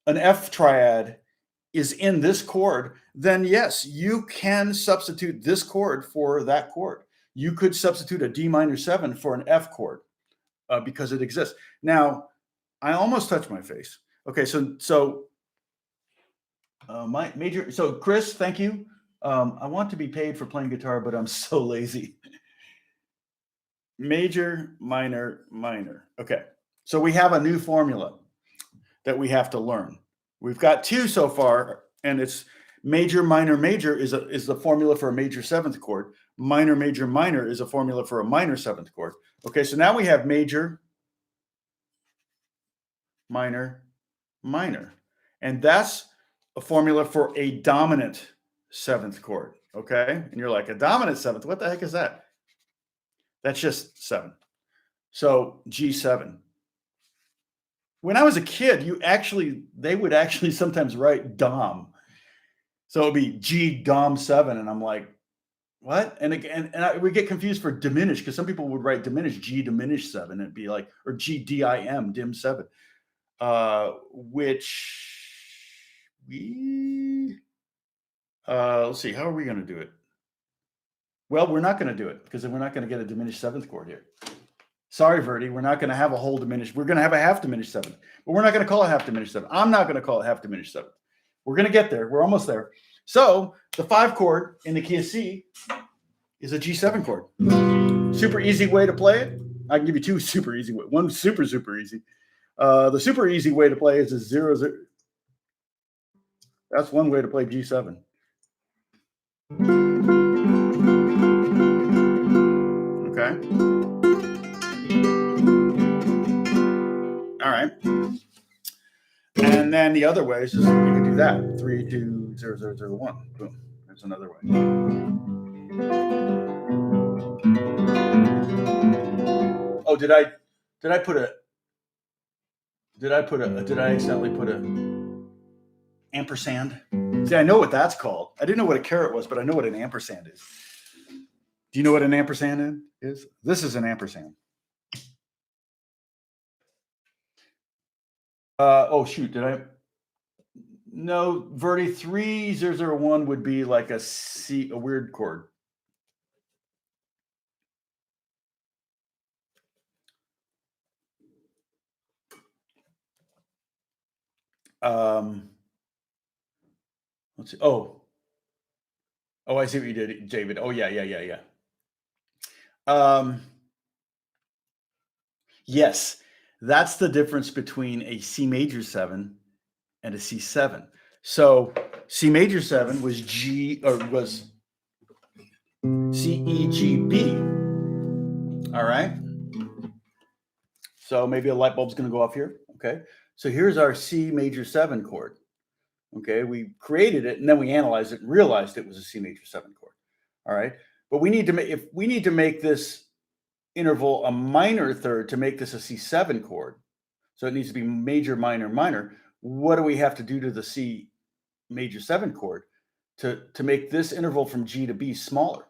an F triad is in this chord, then yes, you can substitute this chord for that chord. You could substitute a D minor 7 for an F chord because it exists. Now, I almost touched my face. Okay, so my major. So Chris, thank you. I want to be paid for playing guitar, but I'm so lazy. Major, minor, minor. Okay, so we have a new formula that we have to learn. We've got 2 so far, and it's major, minor, major is the formula for a major 7th chord. Minor, major, minor is a formula for a minor 7th chord. Okay, so now we have major, minor, minor. And that's a formula for a dominant 7th chord. Okay, and you're like, a dominant 7th? What the heck is that? That's just 7. So G7. When I was a kid, they would actually sometimes write Dom. So it'd be G Dom 7, and I'm like, what? And we get confused for diminished because some people would write diminished G diminished 7, and it'd be like, or G dim dim 7, which let's see, how are we going to do it? Well, we're not going to do it because then we're not going to get a diminished 7th chord here. Sorry, Verdi, we're not going to have a whole diminished. We're going to have a half diminished 7th, but we're not going to call it half diminished 7th. I'm not going to call it half diminished 7th. We're going to get there. We're almost there. So the 5 chord in the key of C is a G7 chord. Super easy way to play it. I can give you 2 super easy ways. One super easy. The super easy way to play is a 0-0. That's one way to play G7. Okay. All right. And then the other way is just you can do that. 3, 2, 0, 0, 0, 1. Boom. There's another way. Oh, did I accidentally put a ampersand? See, I know what that's called. I didn't know what a caret was, but I know what an ampersand is. Do you know what an ampersand is? This is an ampersand. Oh shoot, did I? No, Verdi 3001 would be like a C, a weird chord. Let's see. Oh, I see what you did, David. Oh yeah. Yes, that's the difference between a C major 7 and a C7. So C major 7 was C, E, G, B. All right. So maybe a light bulb's going to go off here. Okay. So here's our C major 7 chord. Okay. We created it and then we analyzed it and realized it was a C major 7 chord. All right. But we need to make this interval a minor third to make this a C7 chord. So it needs to be major, minor, minor. What do we have to do to the C major 7 chord to make this interval from G to B smaller?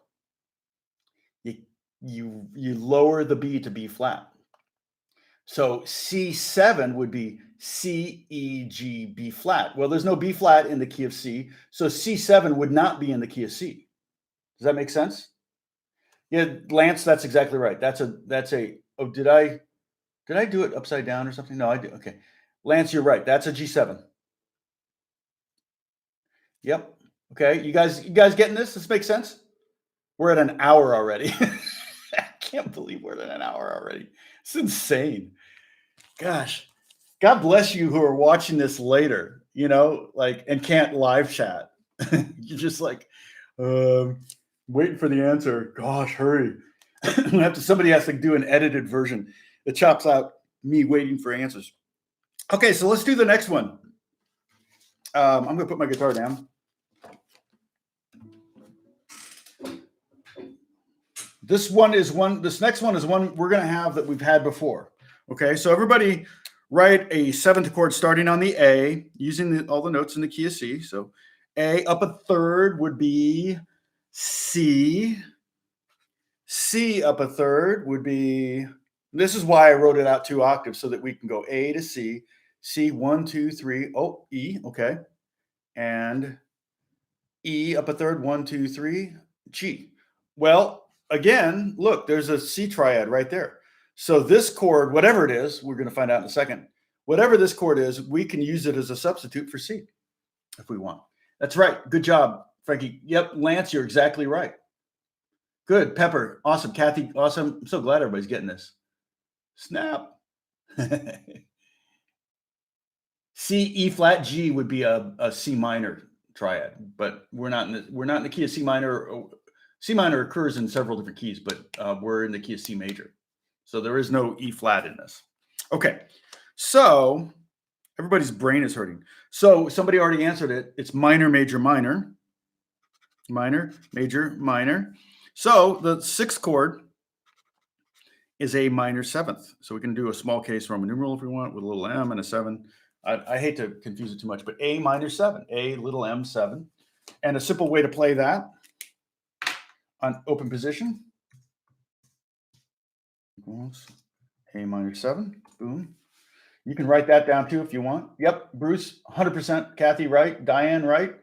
You lower the B to B flat. So C7 would be C, E, G, B flat. Well, there's no B flat in the key of C, so C7 would not be in the key of C. Does that make sense? Yeah, Lance, that's exactly right. That's a, oh, did I do it upside down or something? No, I did. Okay. Lance, you're right. That's a G7. Yep. Okay. You guys getting this? This makes sense? We're at an hour already. I can't believe we're at an hour already. It's insane. Gosh. God bless you who are watching this later, you know, like, and can't live chat. You're just like, waiting for the answer. Gosh, hurry. Somebody has to do an edited version that chops out me waiting for answers. Okay, so let's do the next one. I'm going to put my guitar down. This next one is one we're going to have that we've had before. Okay, so everybody write a seventh chord starting on the A, using all the notes in the key of C. So A up a third would be C. C up a third would be, this is why I wrote it out 2 octaves, so that we can go A to C, C 1, 2, 3, oh, E, okay. And E up a third, 1, 2, 3, G. Well, again, look, there's a C triad right there. So this chord, whatever it is, we're going to find out in a second. Whatever this chord is, we can use it as a substitute for C if we want. That's right. Good job, Frankie. Yep, Lance, you're exactly right. Good. Pepper. Awesome. Kathy. Awesome. I'm so glad everybody's getting this. Snap. C, E flat, G would be a C minor triad, but we're not in the key of C minor. C minor occurs in several different keys, but we're in the key of C major. So there is no E flat in this. Okay. So everybody's brain is hurting. So somebody already answered it. It's minor, major, minor. Minor, major, minor. So the 6th chord is a minor 7th. So we can do a small case Roman numeral if we want, with a little m and a 7. I hate to confuse it too much, but A minor 7, A little m 7. And a simple way to play that on open position. A minor 7, boom. You can write that down too if you want. Yep, Bruce, 100%. Kathy, right. Diane, right.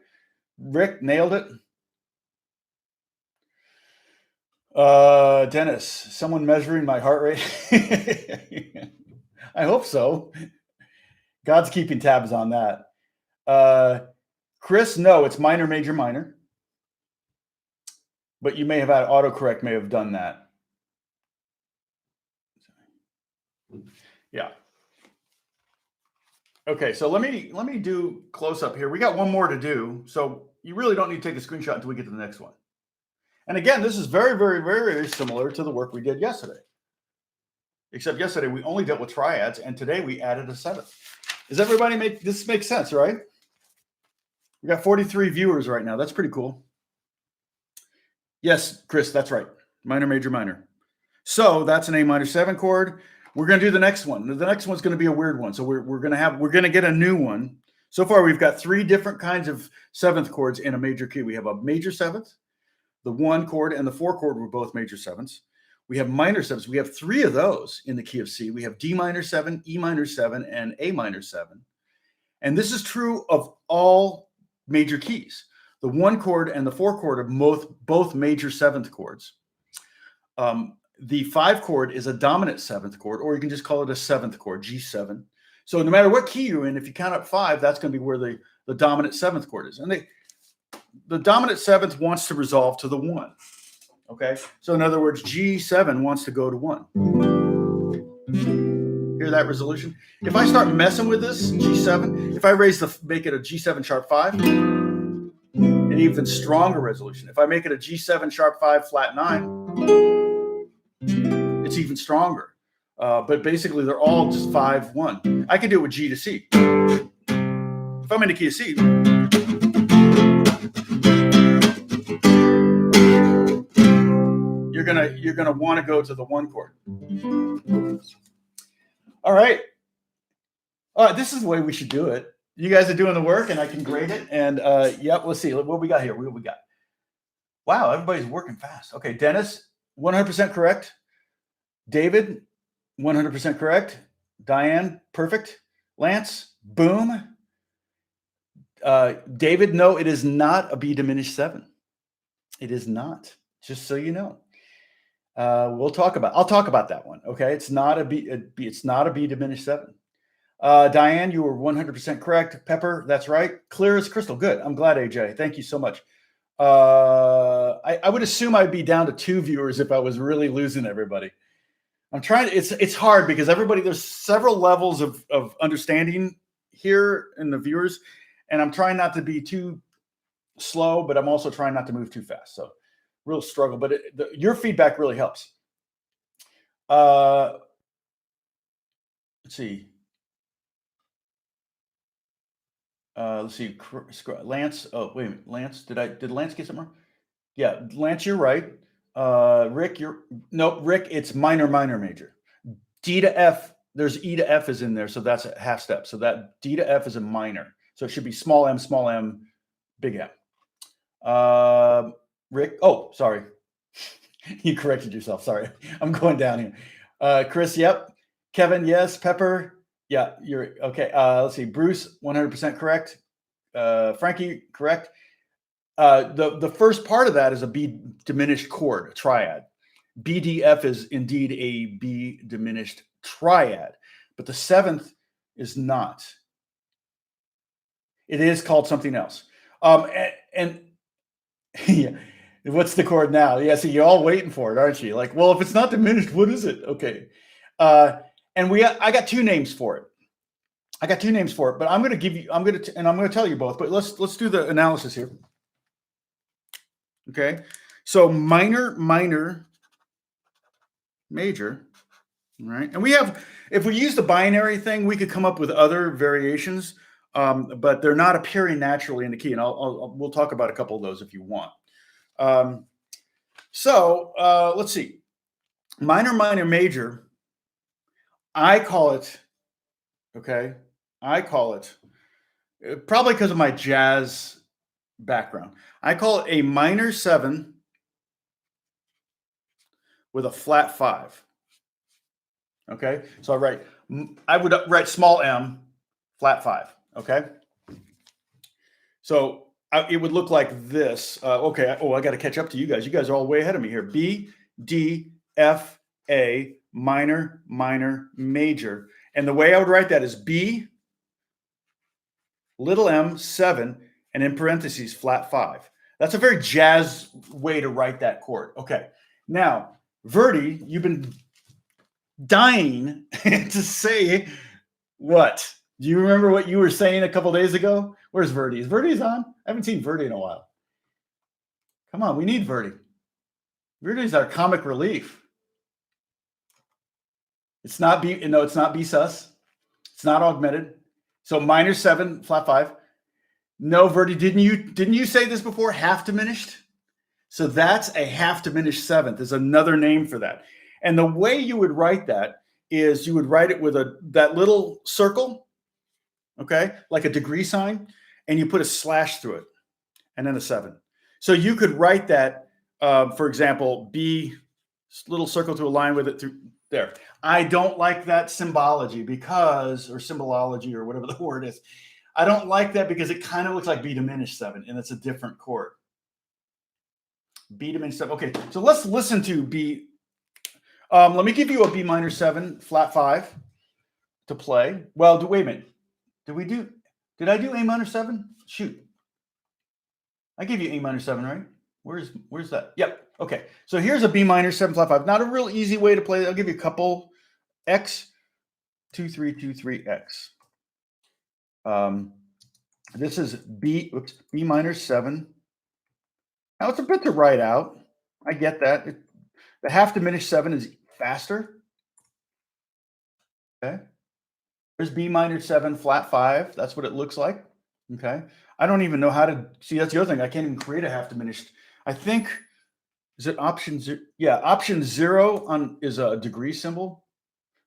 Rick, nailed it. Dennis, someone measuring my heart rate? I hope so. God's keeping tabs on that. Chris, no, it's minor, major, minor. But you may have had autocorrect may have done that. Yeah. Okay, so let me do close up here. We got one more to do, so you really don't need to take a screenshot until we get to the next one. And again, this is very, very, very similar to the work we did yesterday. Except yesterday we only dealt with triads, and today we added a 7th. Does everybody make this make sense, right? We got 43 viewers right now. That's pretty cool. Yes, Chris, that's right. Minor, major, minor. So that's an A minor 7 chord. We're going to do the next one. The next one's going to be a weird one. So we're going to get a new one. So far, we've got 3 different kinds of 7th chords in a major key. We have a major 7th, the 1 chord, and the 4 chord were both major 7ths. We have minor 7ths. We have 3 of those in the key of C. We have D minor 7, E minor 7, and A minor 7. And this is true of all major keys. The 1 chord and the 4 chord are both major 7th chords. The 5 chord is a dominant 7th chord, or you can just call it a 7th chord, G7. So no matter what key you're in, if you count up 5, that's going to be where the dominant 7th chord is. And the dominant 7th wants to resolve to the 1. Okay, so in other words, G7 wants to go to 1. Hear that resolution? If I start messing with this G7, if I make it a G7 sharp 5, an even stronger resolution. If I make it a G7 sharp 5 flat 9, it's even stronger. But basically, they're all just 5, 1. I can do it with G to C. If I'm in the key of C, you're gonna want to go to the 1 chord. All right. This is the way we should do it. You guys are doing the work, and I can grade it. And yep, let's see what we got here. What we got? Wow, everybody's working fast. Okay, Dennis, 100% correct. David, 100% correct. Diane, perfect. Lance, boom. David, no, it is not a B diminished 7. It is not. Just so you know. I'll talk about that one. Okay. It's not a B diminished 7. Diane, you were 100% correct. Pepper, that's right. Clear as crystal. Good. I'm glad, AJ. Thank you so much. I would assume I'd be down to 2 viewers if I was really losing everybody. I'm trying to, it's hard because there's several levels of understanding here in the viewers, and I'm trying not to be too slow, but I'm also trying not to move too fast. So real struggle, but your feedback really helps. Let's see. Let's see. Lance. Oh, wait a minute. Lance, did Lance get something wrong? Yeah, Lance, you're right. Rick, Rick, it's minor, minor, major. D to F, there's E to F is in there, so that's a half step. So that D to F is a minor. So it should be small m, big M. Rick, oh, sorry. You corrected yourself. Sorry. I'm going down here. Chris, yep. Kevin, yes. Pepper, yeah, you're okay. Let's see. Bruce, 100% correct. Frankie, correct. The first part of that is a B diminished chord, a triad. BDF is indeed a B diminished triad, but the 7th is not. It is called something else. And yeah, what's the chord now? Yeah, so you're all waiting for it, aren't you? Like, well, if it's not diminished, what is it? Okay. And I got 2 names for it. But I'm going to tell you both, but let's do the analysis here. Okay. So minor, minor, major, right? And if we use the binary thing, we could come up with other variations, but they're not appearing naturally in the key. And we'll talk about a couple of those if you want. Let's see. Minor, minor, major. I call it, probably because of my jazz background. I call it a minor 7 with a flat 5. Okay, so I would write small m, flat 5. Okay, so it would look like this. Okay, I got to catch up to you guys. You guys are all way ahead of me here. B, D, F, A, minor, minor, major. And the way I would write that is B, little m, 7, and in parentheses, flat 5. That's a very jazz way to write that chord. Okay, now, Verdi, you've been dying to say what? Do you remember what you were saying a couple days ago? Where's Verdi? Is Verdi's on? I haven't seen Verdi in a while. Come on, we need Verdi. Verdi's our comic relief. It's not B. No, it's not B sus. It's not augmented. So minor 7, flat 5. No, Verdi, didn't you say this before? Half diminished. So that's a half diminished 7th. There's another name for that. And the way you would write that is you would write it with that little circle, okay, like a degree sign, and you put a slash through it, and then a 7. So you could write that, for example, B, little circle to align with it through there. I don't like that symbology or symbology or whatever the word is. I don't like that because it kind of looks like B diminished 7, and it's a different chord. B diminished 7. Okay, so let's listen to B. Let me give you a B minor 7, flat 5 to play. Well, wait a minute. Did I do A minor 7? Shoot. I gave you A minor 7, right? Where's that? Yep. Okay. So here's a B minor 7, flat 5. Not a real easy way to play it. I'll give you a couple. X, 2, 3, 2, 3, X. This is B minor 7. Now it's a bit to write out. I get that. The half diminished 7 is faster. Okay. There's B minor 7, flat 5. That's what it looks like. Okay. I don't even know how to see. That's the other thing. I can't even create a half diminished. I think, is it option 0? Yeah, option 0 is a degree symbol,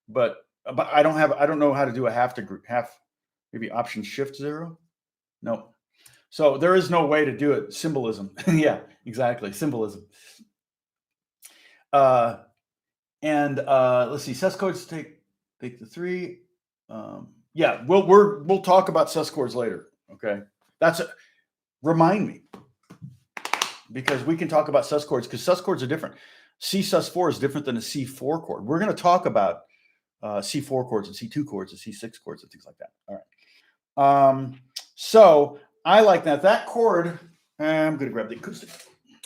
but I don't know how to do a half, maybe option shift 0. No. So there is no way to do it. Symbolism. Yeah, exactly. Symbolism. Let's see. Sus chords take the 3. Yeah, we'll talk about sus chords later. Okay. Remind me, because we can talk about sus chords, because sus chords are different. C sus4 is different than a C4 chord. We're going to talk about C4 chords and C2 chords and C6 chords and things like that. All right. So I like that. That chord, I'm going to grab the acoustic.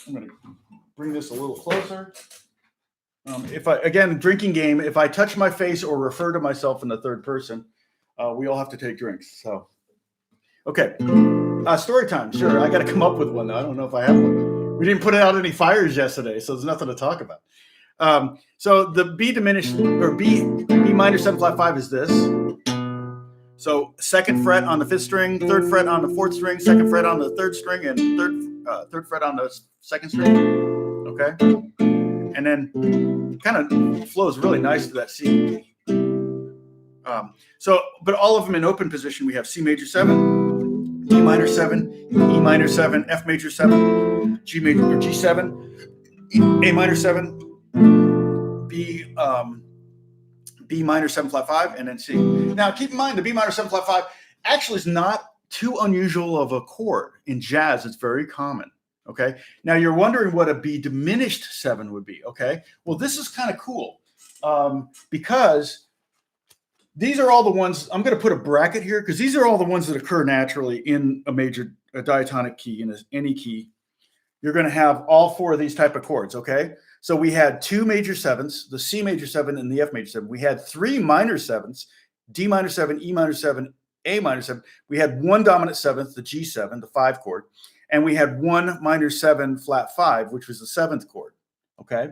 I'm going to bring this a little closer. Again, drinking game, if I touch my face or refer to myself in the third person, we all have to take drinks. So, okay. Story time. Sure. I got to come up with one, though. I don't know if I have one. We didn't put out any fires yesterday, so there's nothing to talk about. So the B diminished, or B minor 7 flat 5 is this. So second fret on the fifth string, third fret on the fourth string, second fret on the third string, and third fret on the second string. Okay. And then kind of flows really nice to that C. But all of them in open position, we have C major 7, D minor 7, E minor 7, F major 7, G major or G7, A minor 7, B minor 7 flat 5, and then C. Now keep in mind the B minor 7 flat 5 actually is not too unusual of a chord. In jazz, it's very common. Okay. Now you're wondering what a B diminished 7 would be. Okay. Well, this is kind of cool because these are all the ones, I'm going to put a bracket here because these are all the ones that occur naturally in a diatonic key, in any key. You're going to have all 4 of these type of chords. Okay. So we had 2 major 7s, the C major 7 and the F major 7. We had 3 minor 7s, D minor 7, E minor 7, A minor 7. We had 1 dominant 7th, the G7, the 5 chord. And we had 1 minor 7 flat 5, which was the 7th chord. Okay.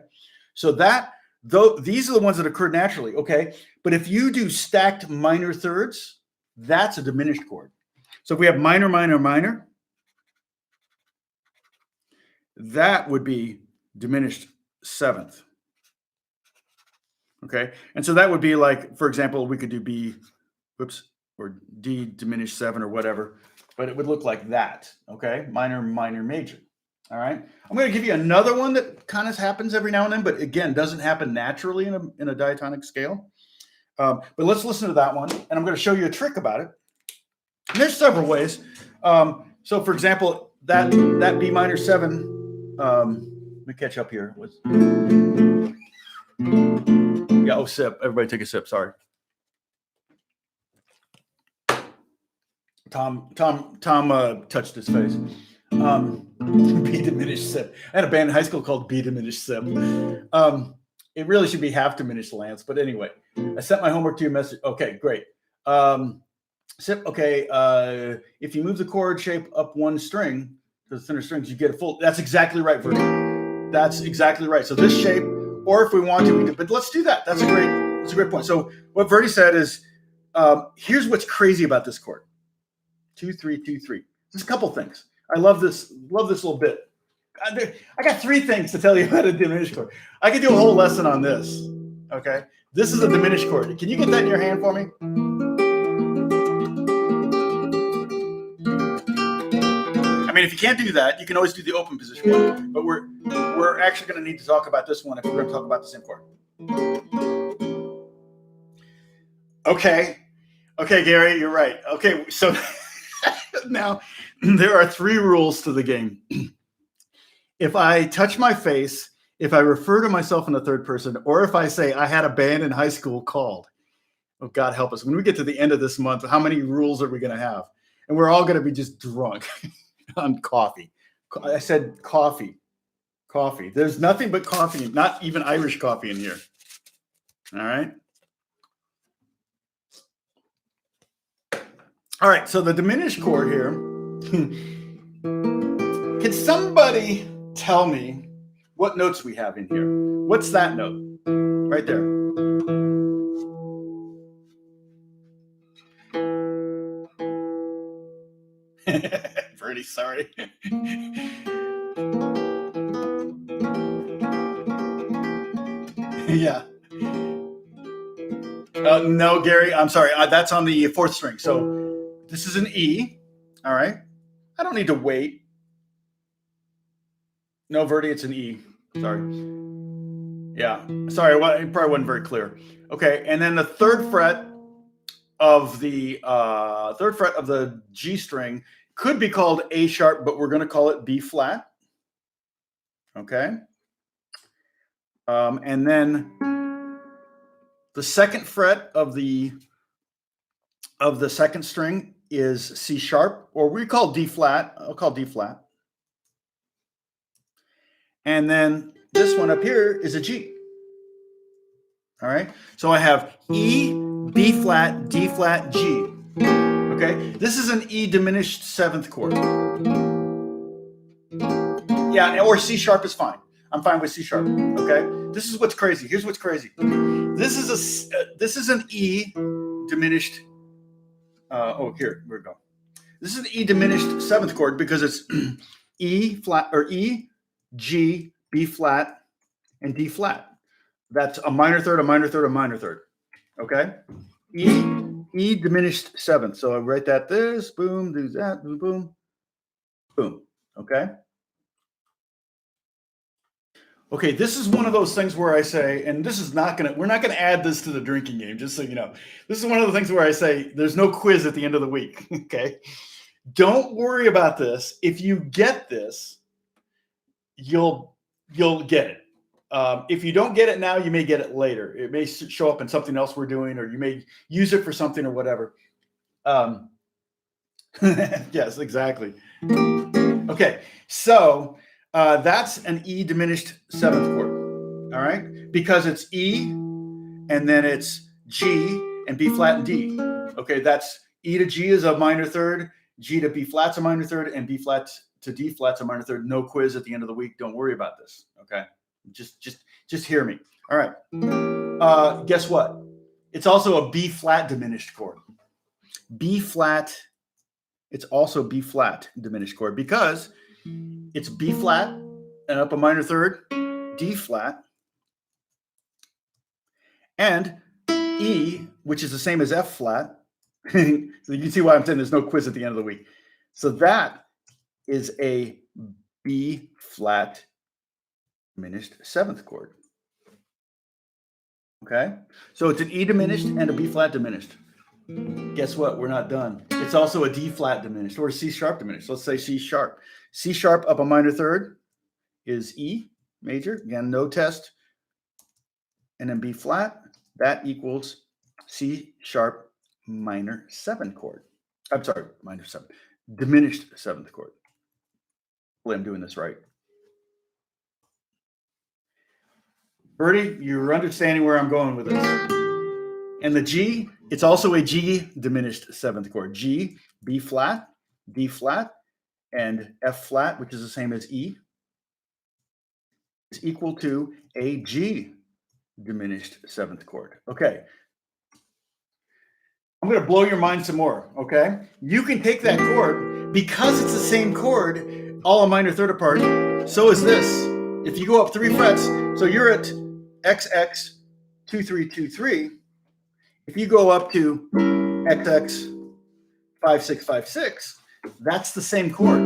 So these are the ones that occur naturally. Okay. But if you do stacked minor thirds, that's a diminished chord. So if we have minor, minor, minor, that would be diminished 7th. Okay. And so that would be like, for example, we could do B, or D diminished 7 or whatever, but it would look like that. Okay. Minor, minor, major. All right. I'm going to give you another one that kind of happens every now and then, but again, doesn't happen naturally in a diatonic scale. But let's listen to that one. And I'm going to show you a trick about it. And there's several ways. So for example, that B minor 7, let me catch up here. Yeah, sip. Everybody take a sip. Sorry. Tom touched his face. B diminished sip. I had a band in high school called B diminished sip. It really should be half diminished Lance, but anyway, I sent my homework to you message. Okay, great. Sip. Okay. If you move the chord shape up 1 string to the thinner strings, you get a full. That's exactly right, Verdi. That's exactly right. So this shape, or if we want to, but let's do that. That's a great point. So what Verdi said is, here's what's crazy about this chord. 2, 3, 2, 3. There's a couple things. I love this little bit. I got 3 things to tell you about a diminished chord. I could do a whole lesson on this. Okay. This is a diminished chord. Can you get that in your hand for me? I mean, if you can't do that, you can always do the open position one. But we're actually going to need to talk about this one if we're going to talk about the same chord. Okay. Okay, Gary, you're right. Okay, so now there are 3 rules to the game. If I touch my face, if I refer to myself in the third person, or if I say I had a band in high school called, oh, God help us. When we get to the end of this month, how many rules are we going to have? And we're all going to be just drunk on coffee. I said coffee. Coffee. There's nothing but coffee, not even Irish coffee in here. All right. All right. So the diminished chord here. Can somebody tell me what notes we have in here? What's that note? Right there. Pretty sorry. Yeah. No, Gary, I'm sorry. That's on the 4th string. So this is an E. All right. I don't need to wait. No, Verdi, it's an E. Sorry. Yeah. Sorry, it probably wasn't very clear. Okay, and then the 3rd fret of the G string could be called A sharp, but we're going to call it B flat. Okay. And then the second fret of the second string is C sharp, or we call D flat. I'll call D flat. And then this one up here is a G. All right. So I have E, B flat, D flat, G. Okay. This is an E diminished seventh chord. Yeah, or C sharp is fine. I'm fine with C sharp. Okay. This is what's crazy. Here's what's crazy. This is an E diminished. Here we go. This is an E diminished seventh chord because it's E flat or E, G, B flat, and D flat. That's a minor third, a minor third, a minor third. Okay. E diminished seventh. So I write that this, boom, do that, boom, boom, boom. Okay. Okay, this is one of those things where I say, and this is not we're not gonna add this to the drinking game, just so you know. This is one of the things where I say there's no quiz at the end of the week. Okay. Don't worry about this. If you get this, you'll get it. If you don't get it now, you may get it later. It may show up in something else we're doing, or you may use it for something or whatever. Yes, exactly. Okay, so that's an E diminished seventh chord. All right, because it's E, and then it's G and B flat and D. Okay, that's E to G is a minor third, G to B flat's a minor third, and B flat to D flat's a minor third. No quiz at the end of the week. Don't worry about this. Okay, just hear me. All right. Guess what? It's also a B flat diminished chord. B flat. It's also B flat diminished chord because it's B flat and up a minor third, D flat, and E, which is the same as F flat. So you can see why I'm saying there's no quiz at the end of the week. So that is a B flat diminished seventh chord. Okay, so it's an E diminished and a B flat diminished. Guess what? We're not done. It's also a D flat diminished or a C sharp diminished. Let's say C sharp. C sharp up a minor third is E major. Again, no test. And then B flat, that equals C sharp minor seventh chord. I'm sorry, minor seven. Diminished seventh chord. Hopefully I'm doing this right. Bertie, you're understanding where I'm going with this. And the G, it's also a G diminished seventh chord. G, B flat, D flat, and F flat, which is the same as E, is equal to a G diminished seventh chord. Okay. I'm going to blow your mind some more, okay? You can take that chord, because it's the same chord, all a minor third apart, so is this. If you go up 3 frets, so you're at XX 2323, if you go up to XX 5656, that's the same chord.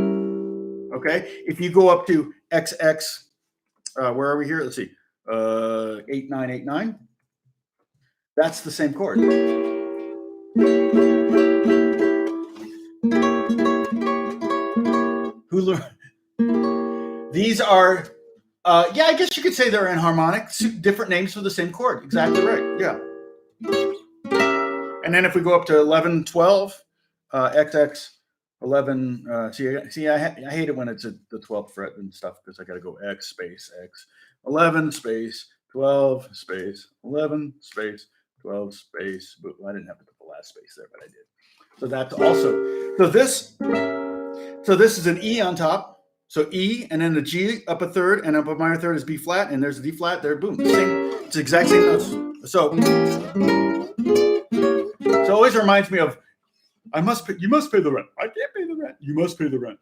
Okay. If you go up to XX, where are we here? Let's see, 8989. That's the same chord. Who learned? These are, yeah, I guess you could say they're enharmonic. Different names for the same chord. Exactly right. Yeah. And then if we go up to 1112, XX 11, see, I hate it when it's at the 12th fret and stuff because I got to go X space X 11 space 12 space 11 space 12 space. But I didn't have to put the last space there, but I did. So that's also, so this is an E on top. So E and then the G up a third and up a minor third is B flat, and there's a D flat there. Boom. Same. It's the exact same notes. So it always reminds me of, you must pay the rent. I can't pay the rent. You must pay the rent.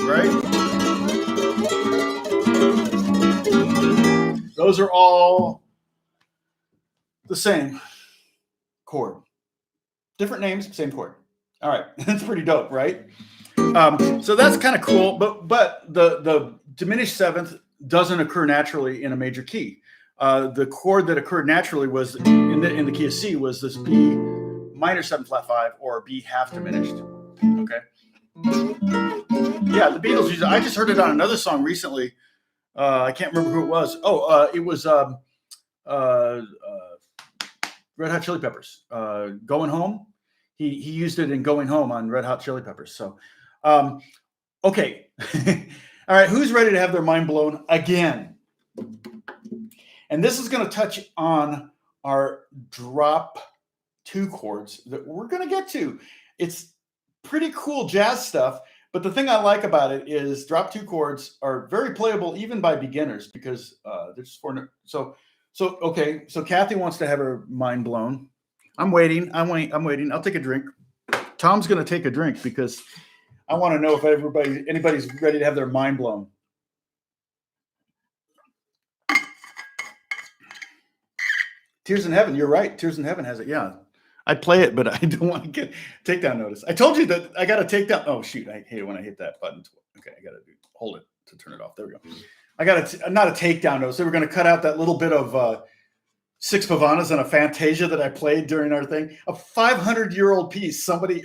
Right? Those are all the same chord. Different names, same chord. All right. That's pretty dope, right? So that's kind of cool, but the diminished seventh doesn't occur naturally in a major key. The chord that occurred naturally was in the key of C was this B minor 7 flat 5 or B half diminished. Okay, Yeah, the Beatles used it. I just heard it on another song recently. I can't remember who it was. Oh, it was Red Hot Chili Peppers. Going Home. He used it in Going Home on Red Hot Chili Peppers. So, okay. All right, who's ready to have their mind blown again? And this is going to touch on our drop 2 chords that we're going to get to. It's pretty cool jazz stuff, but the thing I like about it is drop 2 chords are very playable even by beginners because there's 4. So okay. So Kathy wants to have her mind blown. I'm waiting. I'm waiting. I'll take a drink. Tom's going to take a drink because I want to know if anybody's ready to have their mind blown. Tears in Heaven. You're right. Tears in Heaven has it. Yeah. I'd play it, but I don't want to get takedown notice. I told you that I got a takedown. Oh, shoot. I hate it when I hit that button. Okay. I got to hold it to turn it off. There we go. I got not a takedown notice. They were going to cut out that little bit of Six Pavanas and a Fantasia that I played during our thing. A 500-year-old piece somebody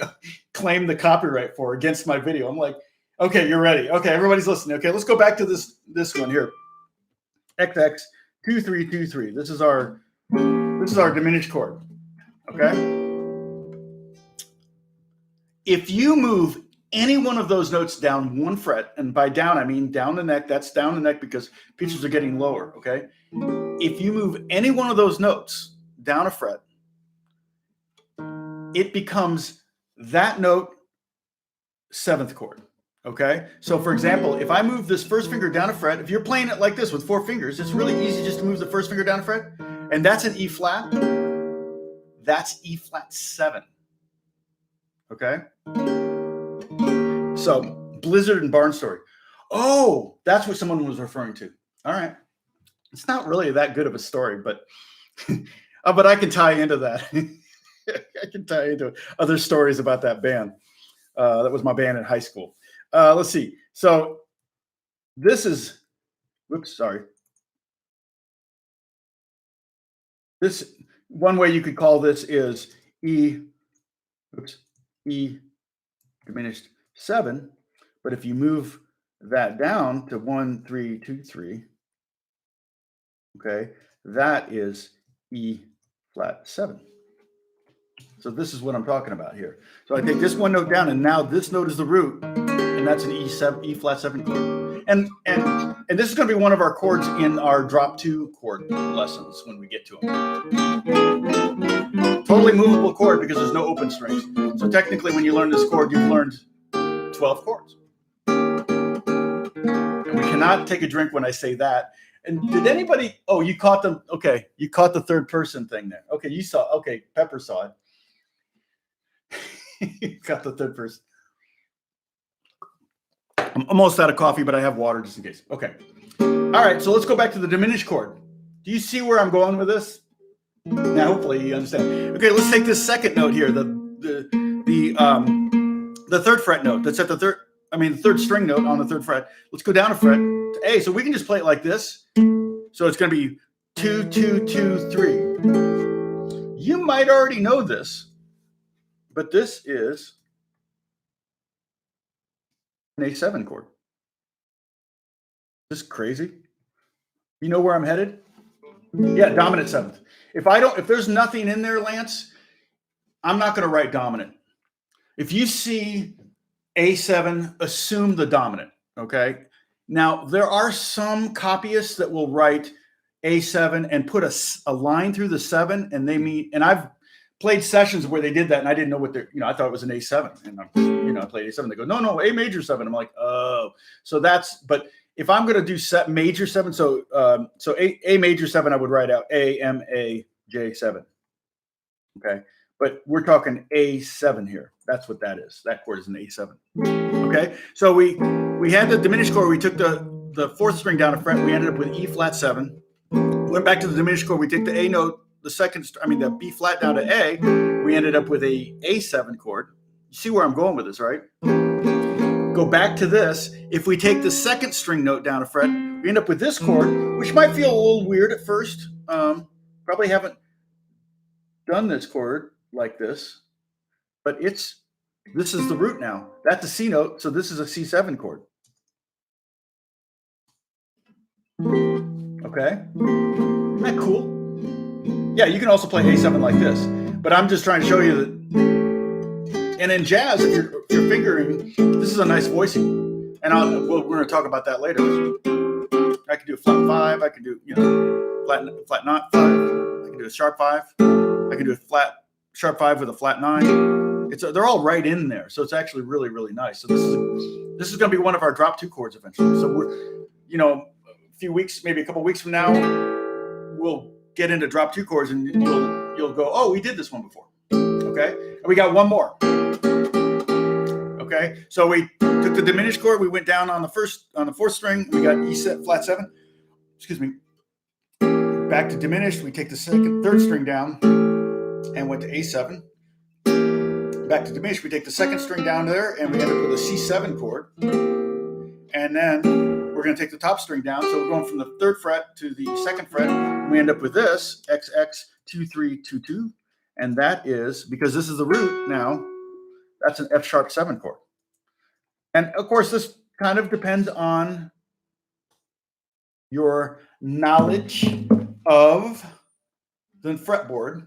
claimed the copyright for against my video. I'm like, okay, you're ready. Okay, everybody's listening. Okay, let's go back to this one here. XX 2323. This is our diminished chord. Okay. If you move any one of those notes down 1 fret, and by down I mean down the neck, that's down the neck because pitches are getting lower. Okay. If you move any one of those notes down a fret, it becomes that note 7th chord. Okay. So for example, if I move this first finger down a fret, if you're playing it like this with 4 fingers, it's really easy just to move the first finger down a fret, and that's an E flat. That's E flat 7. Okay. So Blizzard and Barn Story. Oh, that's what someone was referring to. All right. It's not really that good of a story, but but I can tie into that. I can tie into other stories about that band. That was my band in high school. Let's see. So this is, whoops, sorry. This, one way you could call this is E diminished 7. But if you move that down to 1, 3, 2, 3, okay, that is E flat 7. So this is what I'm talking about here. So I take this one note down, and now this note is the root, and that's an E flat 7 chord. And this is going to be one of our chords in our drop 2 chord lessons when we get to them. Totally movable chord because there's no open strings. So technically, when you learn this chord, you've learned 12 chords. And we cannot take a drink when I say that. And did anybody? Oh, you caught them. Okay, you caught the third person thing there. Okay, you saw. Okay, Pepper saw it. You got the third person. I'm almost out of coffee, but I have water just in case. Okay. All right, so let's go back to the diminished chord. Do you see where I'm going with this? Now, hopefully you understand. Okay, let's take this second note here, the third fret note. That's at the third string note on the 3rd fret. Let's go down a fret to A. So we can just play it like this. So it's going to be 2, 2, 2, 3. You might already know this, but this is an A7 chord. This is crazy. You know where I'm headed? Yeah, dominant 7th. If there's nothing in there, Lance, I'm not going to write dominant. If you see A7, assume the dominant. Okay. Now there are some copyists that will write A7 and put a line through the 7, and they mean. And I've played sessions where they did that, and I didn't know what I thought it was an A7, and I played A7. They go, no, A major 7. I'm like, oh, so that's. But if I'm going to do major 7, so A major 7, I would write out A M A J 7. Okay, but we're talking A7 here. That's what that is. That chord is an A7. Okay, so we had the diminished chord. We took the 4th string down a fret. We ended up with E flat 7. Went back to the diminished chord. We take the A note, the B flat down to A. We ended up with a A7 chord. You see where I'm going with this, right? Go back to this. If we take the 2nd string note down a fret, we end up with this chord, which might feel a little weird at first. Probably haven't done this chord like this, but it's This is the root now. That's a C note, so this is a C7 chord. Okay, isn't that cool? Yeah, you can also play A7 like this, but I'm just trying to show you that. And in jazz, if you're fingering, this is a nice voicing. And we're going to talk about that later. I can do a flat 5. I can do, flat not 5. I can do a sharp 5. I can do a flat sharp 5 with a flat 9. They're all right in there, so it's actually really, really nice. So this is going to be one of our drop 2 chords eventually. So we're, a few weeks, maybe a couple weeks from now, we'll get into drop 2 chords, and you'll go, oh, we did this one before. Okay, and we got one more. Okay, so we took the diminished chord, we went down on the 4th string, we got flat 7. Excuse me. Back to diminished, we take the 3rd string down and went to A7. Back to diminished, we take the 2nd string down there and we end up with a C7 chord. And then we're going to take the top string down. So we're going from the 3rd fret to the 2nd fret. And we end up with this XX 2322. And that is, because this is the root now, that's an F sharp 7 chord. And of course, this kind of depends on your knowledge of the fretboard.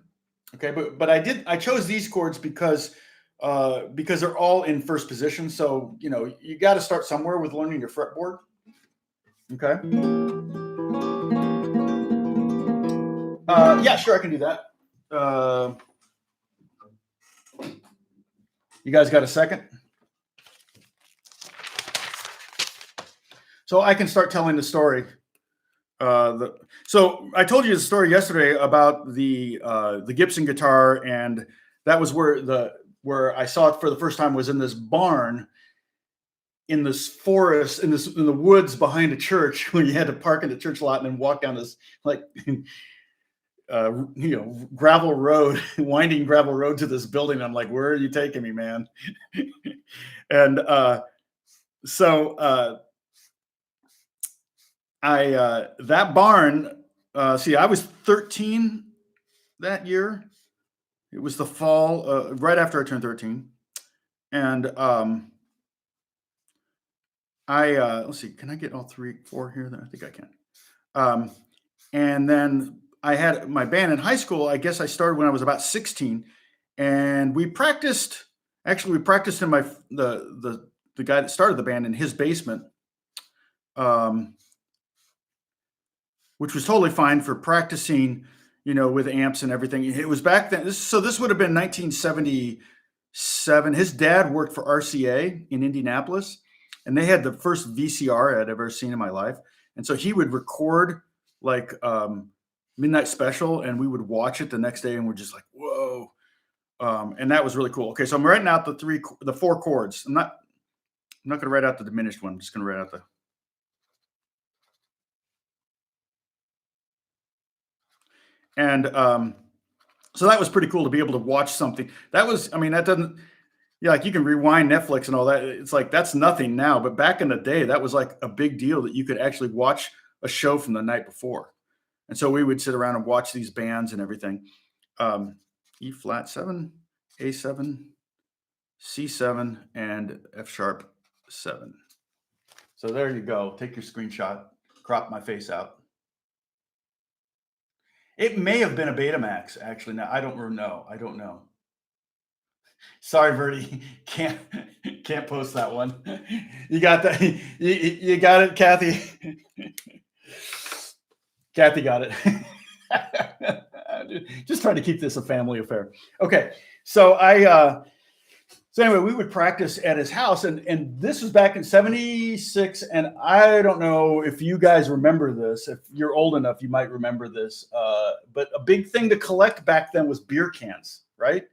Okay, but I chose these chords because they're all in first position. So, you got to start somewhere with learning your fretboard. Okay. Yeah, sure, I can do that. You guys got a second? So I can start telling the story. So I told you the story yesterday about the Gibson guitar, and that was where I saw it for the first time was in this barn, in this forest, in the woods behind a church, when you had to park in the church lot and then walk down this gravel road, winding gravel road to this building. I'm like, where are you taking me, man? And that barn, I was 13 that year. It was the fall, right after I turned 13. And let's see, can I get all 4 here? I think I can. And then I had my band in high school. I guess I started when I was about 16, and we practiced. Actually, we practiced in the guy that started the band in his basement, which was totally fine for practicing, with amps and everything. It was back then. This would have been 1977. His dad worked for RCA in Indianapolis, and they had the first VCR I'd ever seen in my life. And so he would record like Midnight Special, and we would watch it the next day, and we're just like, whoa. And that was really cool. Okay, so I'm writing out the 4 chords. I'm not going to write out the diminished one. I'm just going to write out and so that was pretty cool to be able to watch something. That was, that doesn't, like you can rewind Netflix and all that. It's like, that's nothing now. But back in the day, that was like a big deal that you could actually watch a show from the night before. And so we would sit around and watch these bands and everything. E flat 7, A7, C7, and F sharp 7. So there you go. Take your screenshot, crop my face out. It may have been a Betamax, actually. Now I don't know. Sorry, Verdi, can't post that one. You got that? You got it, Kathy. Kathy got it. Just trying to keep this a family affair. Okay, so anyway, we would practice at his house, and this was back in '76, and I don't know if you guys remember this. If you're old enough, you might remember this. But a big thing to collect back then was beer cans, right?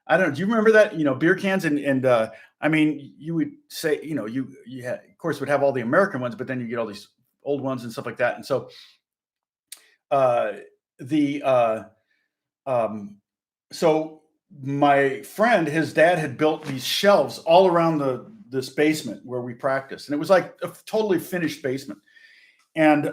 I don't know. Do you remember that? Beer cans, and you would say, you had, of course, would have all the American ones, but then you get all these old ones and stuff like that. And so, so my friend, his dad had built these shelves all around this basement where we practiced, and it was like a totally finished basement. And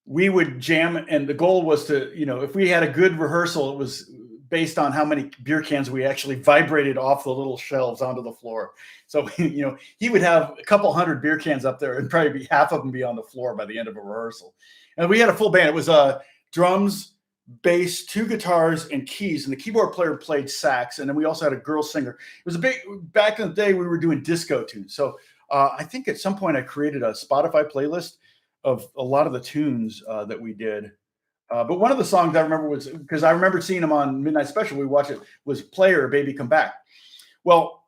we would jam, and the goal was to, if we had a good rehearsal, it was based on how many beer cans we actually vibrated off the little shelves onto the floor. So, he would have a couple hundred beer cans up there and probably half of them be on the floor by the end of a rehearsal. And we had a full band. It was drums, bass, 2 guitars, and keys. And the keyboard player played sax. And then we also had a girl singer. It was back in the day, we were doing disco tunes. So I think at some point I created a Spotify playlist of a lot of the tunes that we did. But one of the songs I remember was, because I remember seeing them on Midnight Special, we watched it, was Player, Baby Come Back. Well,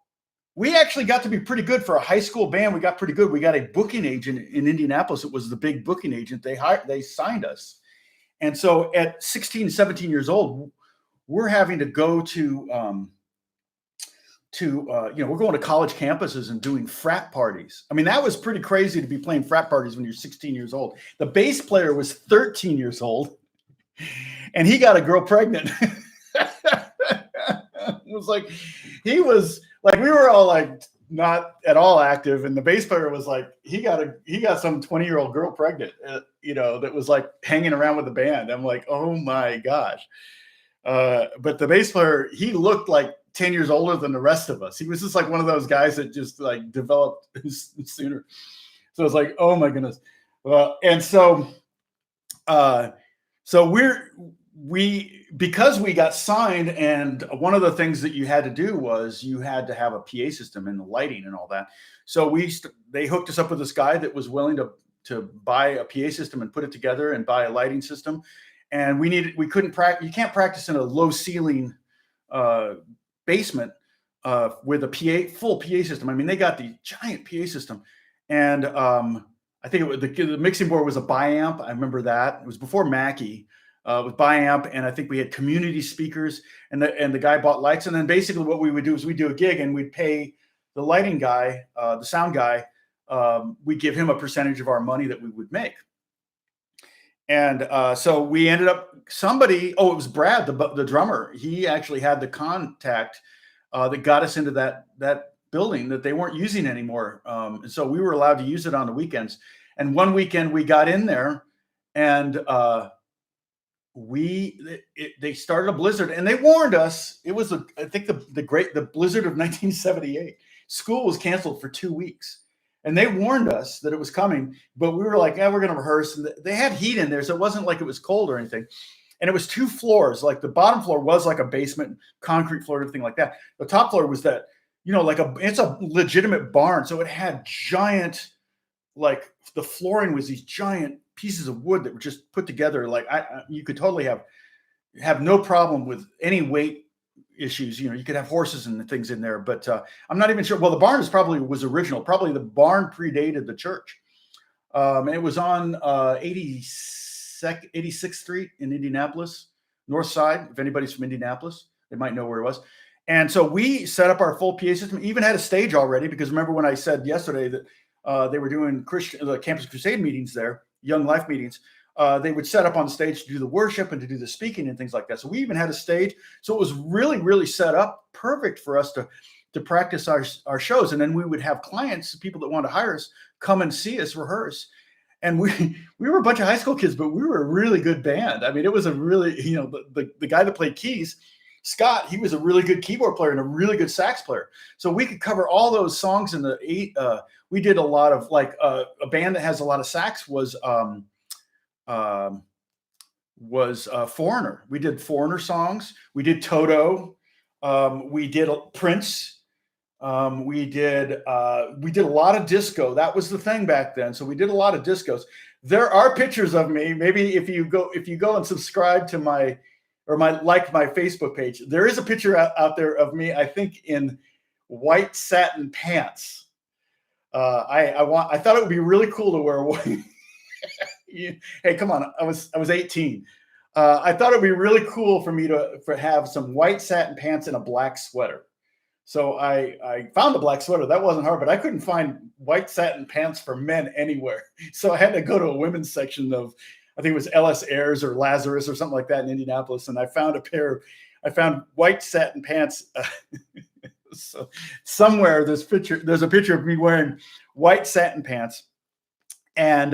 we actually got to be pretty good for a high school band. We got pretty good. We got a booking agent in Indianapolis. It was the big booking agent. They signed us. And so at 16, 17 years old, we're having to go to we're going to college campuses and doing frat parties. I mean, that was pretty crazy to be playing frat parties when you're 16 years old. The bass player was 13 years old. And he got a girl pregnant. It was like, he was like, we were all like not at all active. And the bass player was like, he got some 20-year-old girl pregnant, that was like hanging around with the band. I'm like, oh my gosh. But the bass player, he looked like 10 years older than the rest of us. He was just like one of those guys that just like developed sooner. So it's like, oh my goodness. And so, because we got signed, and one of the things that you had to do was you had to have a PA system and the lighting and all that. So they hooked us up with this guy that was willing to buy a PA system and put it together and buy a lighting system. And we couldn't practice. You can't practice in a low ceiling basement with a full PA system. I mean, they got the giant PA system, and I think the mixing board was a biamp. I remember that. It was before Mackie, with biamp, and I think we had community speakers, and the guy bought lights. And then basically what we would do is we'd do a gig and we'd pay the lighting guy, the sound guy, we'd give him a percentage of our money that we would make. And so we ended up, it was Brad, the drummer. He actually had the contact that got us into that building that they weren't using anymore. And so we were allowed to use it on the weekends. And one weekend we got in there, and they started a blizzard, and they warned us. It was I think the blizzard of 1978. School was canceled for 2 weeks, and they warned us that it was coming. But we were like, yeah, we're going to rehearse. And they had heat in there, so it wasn't like it was cold or anything. And it was 2 floors. Like the bottom floor was like a basement, concrete floor, everything like that. The top floor was that, it's a legitimate barn. So it had giant, like the flooring was these giant pieces of wood that were just put together. Like you could totally have no problem with any weight issues. You could have horses and things in there, but I'm not even sure. Well, the barn was original. Probably the barn predated the church. And it was on 86th Street in Indianapolis, North Side. If anybody's from Indianapolis, they might know where it was. And so we set up our full PA system, even had a stage already, because remember when I said yesterday that they were doing the Campus Crusade meetings there, Young Life meetings. They would set up on stage to do the worship and to do the speaking and things like that. So we even had a stage. So it was really, really set up perfect for us to practice our shows. And then we would have clients, people that wanted to hire us, come and see us rehearse. And we were a bunch of high school kids, but we were a really good band. I mean, it was a really, the guy that played keys, Scott, he was a really good keyboard player and a really good sax player. So we could cover all those songs in we did a lot of a band that has a lot of sax was Foreigner. We did Foreigner songs. We did Toto. We did Prince. We did a lot of disco. That was the thing back then. So we did a lot of discos. There are pictures of me. Maybe if you go and subscribe to my Facebook page, there is a picture out there of me, I think, in white satin pants. I thought it would be really cool to wear white. Hey, come on. I was 18. I thought it'd be really cool for me to have some white satin pants and a black sweater. So I found a black sweater. That wasn't hard, but I couldn't find white satin pants for men anywhere. So I had to go to a women's section of, I think it was LS Airs or Lazarus or something like that in Indianapolis. And I found white satin pants. So somewhere there's a picture of me wearing white satin pants, and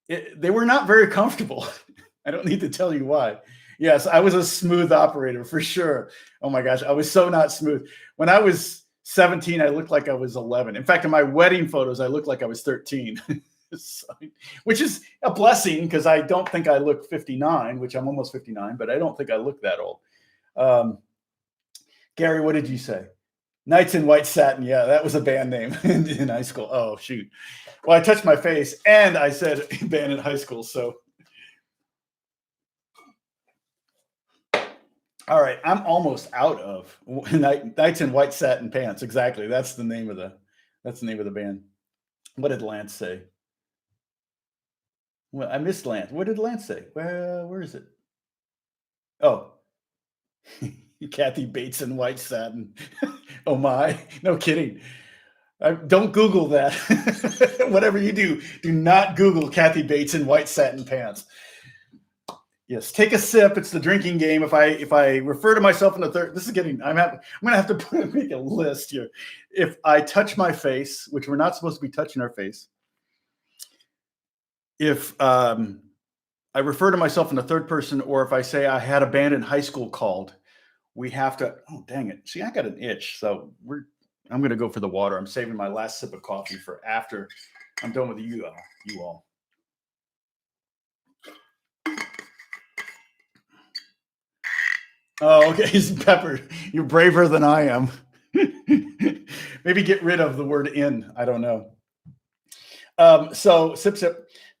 they were not very comfortable. I don't need to tell you why. Yes, I was a smooth operator for sure. Oh my gosh, I was so not smooth. When I was 17, I looked like I was 11. In fact, in my wedding photos, I looked like I was 13. So, which is a blessing because I don't think I look 59, which I'm almost 59, but I don't think I look that old. Gary, what did you say? Knights in White Satin. Yeah, that was a band name in high school. Oh, shoot. Well, I touched my face and I said band in high school. So, all right, I'm almost out of Knights in White Satin Pants. Exactly. That's the name of the band. What did Lance say? Well, I missed Lance. What did Lance say? Where is it? Oh, Kathy Bates in white satin. Oh my, no kidding. Don't Google that. Whatever you do not Google Kathy Bates in white satin pants. Yes, take a sip. It's the drinking game. If I refer to myself in the third, this is getting. I'm gonna have to make a list here. If I touch my face, which we're not supposed to be touching our face, if I refer to myself in the third person, or if I say I had a band in high school called, we have to. Oh dang it! See, I got an itch, so I'm gonna go for the water. I'm saving my last sip of coffee for after I'm done with you all. Oh, okay. Pepper, you're braver than I am. Maybe get rid of the word in. I don't know. So sip.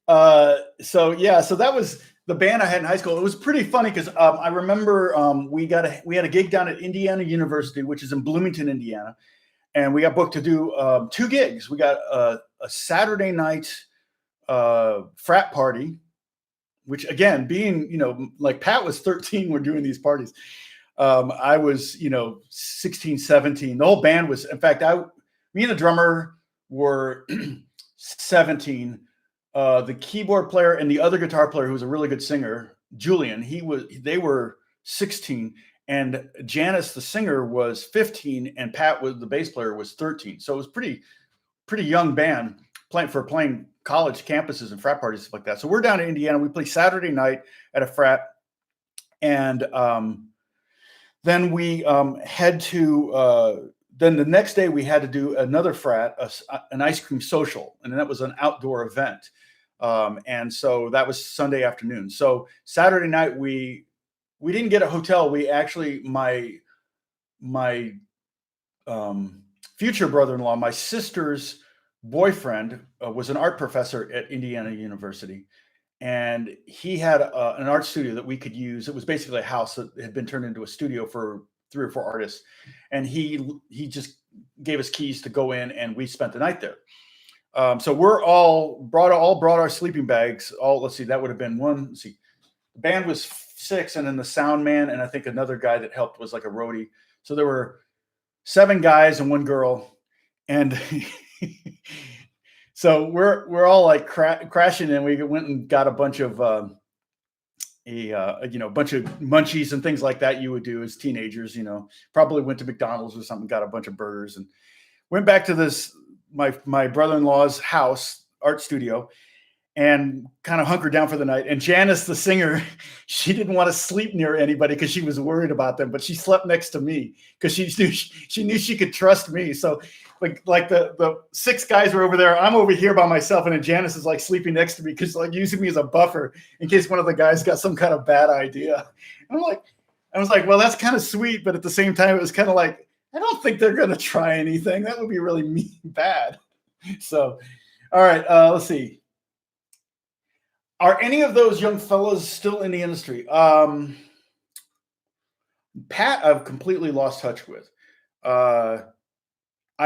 So that was the band I had in high school. It was pretty funny because I remember we had a gig down at Indiana University, which is in Bloomington, Indiana, and we got booked to do 2 gigs. We got a Saturday night frat party, which again, being like Pat was 13, we're doing these parties. I was 16, 17. The whole band was. In fact, me and the drummer were 17. The keyboard player and the other guitar player, who was a really good singer, Julian, they were 16, and Janice, the singer, was 15, and Pat, the bass player, was 13. So it was pretty young band playing college campuses and frat parties, stuff like that. So we're down in Indiana. We play Saturday night at a frat, and then we head to. Then the next day we had to do another frat, an ice cream social, and that was an outdoor event. And so that was Sunday afternoon. So Saturday night we didn't get a hotel. We actually my future brother-in-law, my sister's boyfriend, was an art professor at Indiana University, and he had an art studio that we could use. It was basically a house that had been turned into a studio for 3 or 4 artists, and he just gave us keys to go in, and we spent the night there. So we're all brought our sleeping bags. Let's see, that would have been one. Let's see, the band was 6, and then the sound man, and I think another guy that helped was like a roadie. So there were 7 guys and 1 girl, and so we're all like crashing, and we went and got a bunch of bunch of munchies and things like that you would do as teenagers. Probably went to McDonald's or something, got a bunch of burgers, and went back to this my brother-in-law's house art studio, and kind of hunkered down for the night. And Janice, the singer, she didn't want to sleep near anybody because she was worried about them, but she slept next to me because she knew she could trust me. So like the 6 guys were over there, I'm over here by myself, and then Janice is like sleeping next to me because like using me as a buffer in case one of the guys got some kind of bad idea. And I was like, well, that's kind of sweet, but at the same time, it was kind of like, I don't think they're going to try anything. That would be really bad. So, all right, let's see. Are any of those young fellows still in the industry? Pat, I've completely lost touch with. I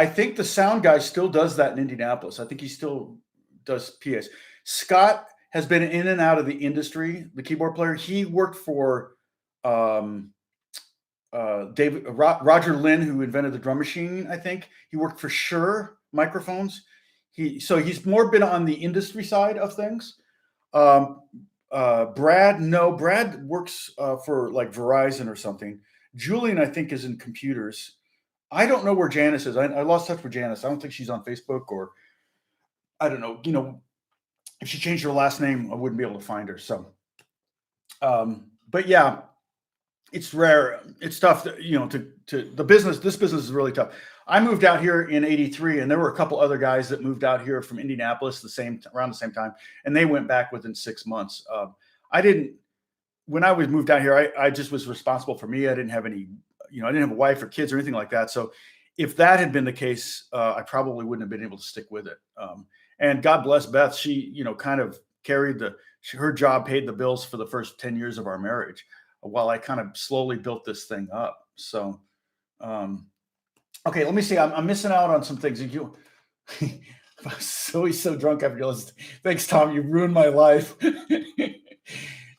think the sound guy still does that in Indianapolis. I think he still does PAs. Scott has been in and out of the industry, the keyboard player. He worked for Roger Lynn, who invented the drum machine, I think. He worked for Shure microphones. He's more been on the industry side of things. Brad works for like Verizon or something. Julian, I think, is in computers. I don't know where Janice is. I lost touch with Janice. I don't think she's on Facebook, or I don't know. If she changed her last name, I wouldn't be able to find her. So, but yeah, it's rare. It's tough to, the business. This business is really tough. I moved out here in '83, and there were a couple other guys that moved out here from Indianapolis around the same time, and they went back within 6 months. I didn't. When I was moved out here, I just was responsible for me. I didn't have any, I didn't have a wife or kids or anything like that. So if that had been the case, I probably wouldn't have been able to stick with it. And God bless Beth. She, kind of carried her job paid the bills for the first 10 years of our marriage while I kind of slowly built this thing up. So, okay, let me see. I'm missing out on some things. I'm so drunk after this. Thanks, Tom. You ruined my life.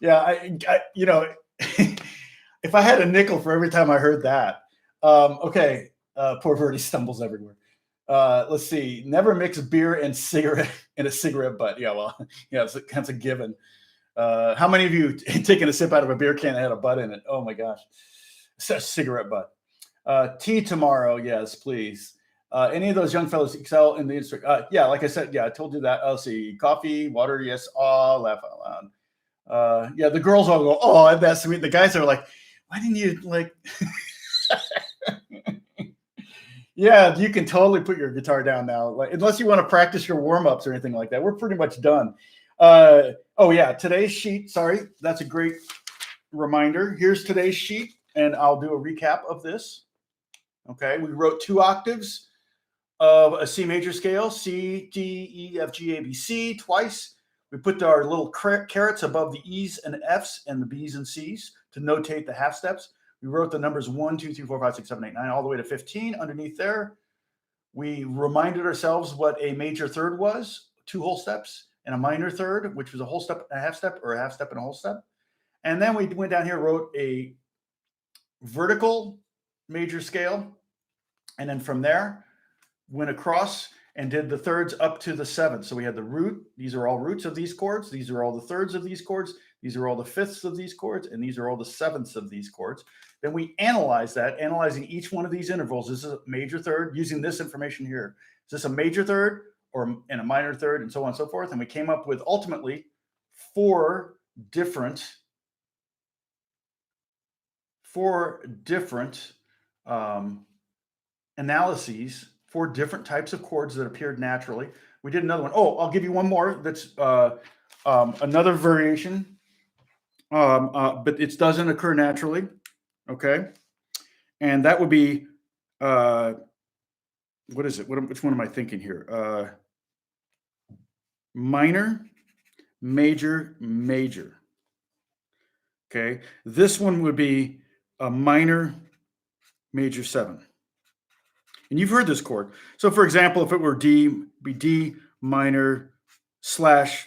Yeah, if I had a nickel for every time I heard that. Okay, poor Verdi stumbles everywhere. Let's see. Never mix beer and cigarette in a cigarette butt. Yeah, well, yeah, that's a given. How many of you taken a sip out of a beer can that had a butt in it? Oh my gosh, it's a cigarette butt. Tea tomorrow, yes, please. Any of those young fellows excel in the industry? Yeah, like I said, yeah, I told you that. I'll see. Coffee, water, yes. Laugh out loud. Yeah, the girls all go, oh, that's sweet. The guys are like, why didn't you like? Yeah, you can totally put your guitar down now, like, unless you want to practice your warm-ups or anything like that. We're pretty much done. Oh yeah, today's sheet. Sorry, that's a great reminder. Here's today's sheet, and I'll do a recap of this. Okay, we wrote 2 octaves of a C major scale, C, D, E, F, G, A, B, C, twice. We put our little carets above the E's and F's and the B's and C's to notate the half steps. We wrote the numbers 1, 2, 3, 4, 5, 6, 7, 8, 9, all the way to 15 underneath there. We reminded ourselves what a major third was, 2 whole steps, and a minor third, which was a whole step and a half step, or a half step and a whole step. And then we went down here, wrote a vertical major scale, and then from there, went across and did the thirds up to the 7th. So we had the root. These are all roots of these chords. These are all the thirds of these chords. These are all the fifths of these chords. And these are all the 7ths of these chords. Then we analyze that, analyzing each one of these intervals. This is a major third using this information here. Is this a major third and a minor third, and so on and so forth? And we came up with ultimately 4 different analyses, 4 different types of chords that appeared naturally. We did another one. Oh, I'll give you one more. That's another variation, but it doesn't occur naturally. Okay, and that would be what is it? Which one am I thinking here? Minor, major, major. Okay, this one would be a minor, major 7. And you've heard this chord. So for example, if it were D, it'd be D minor /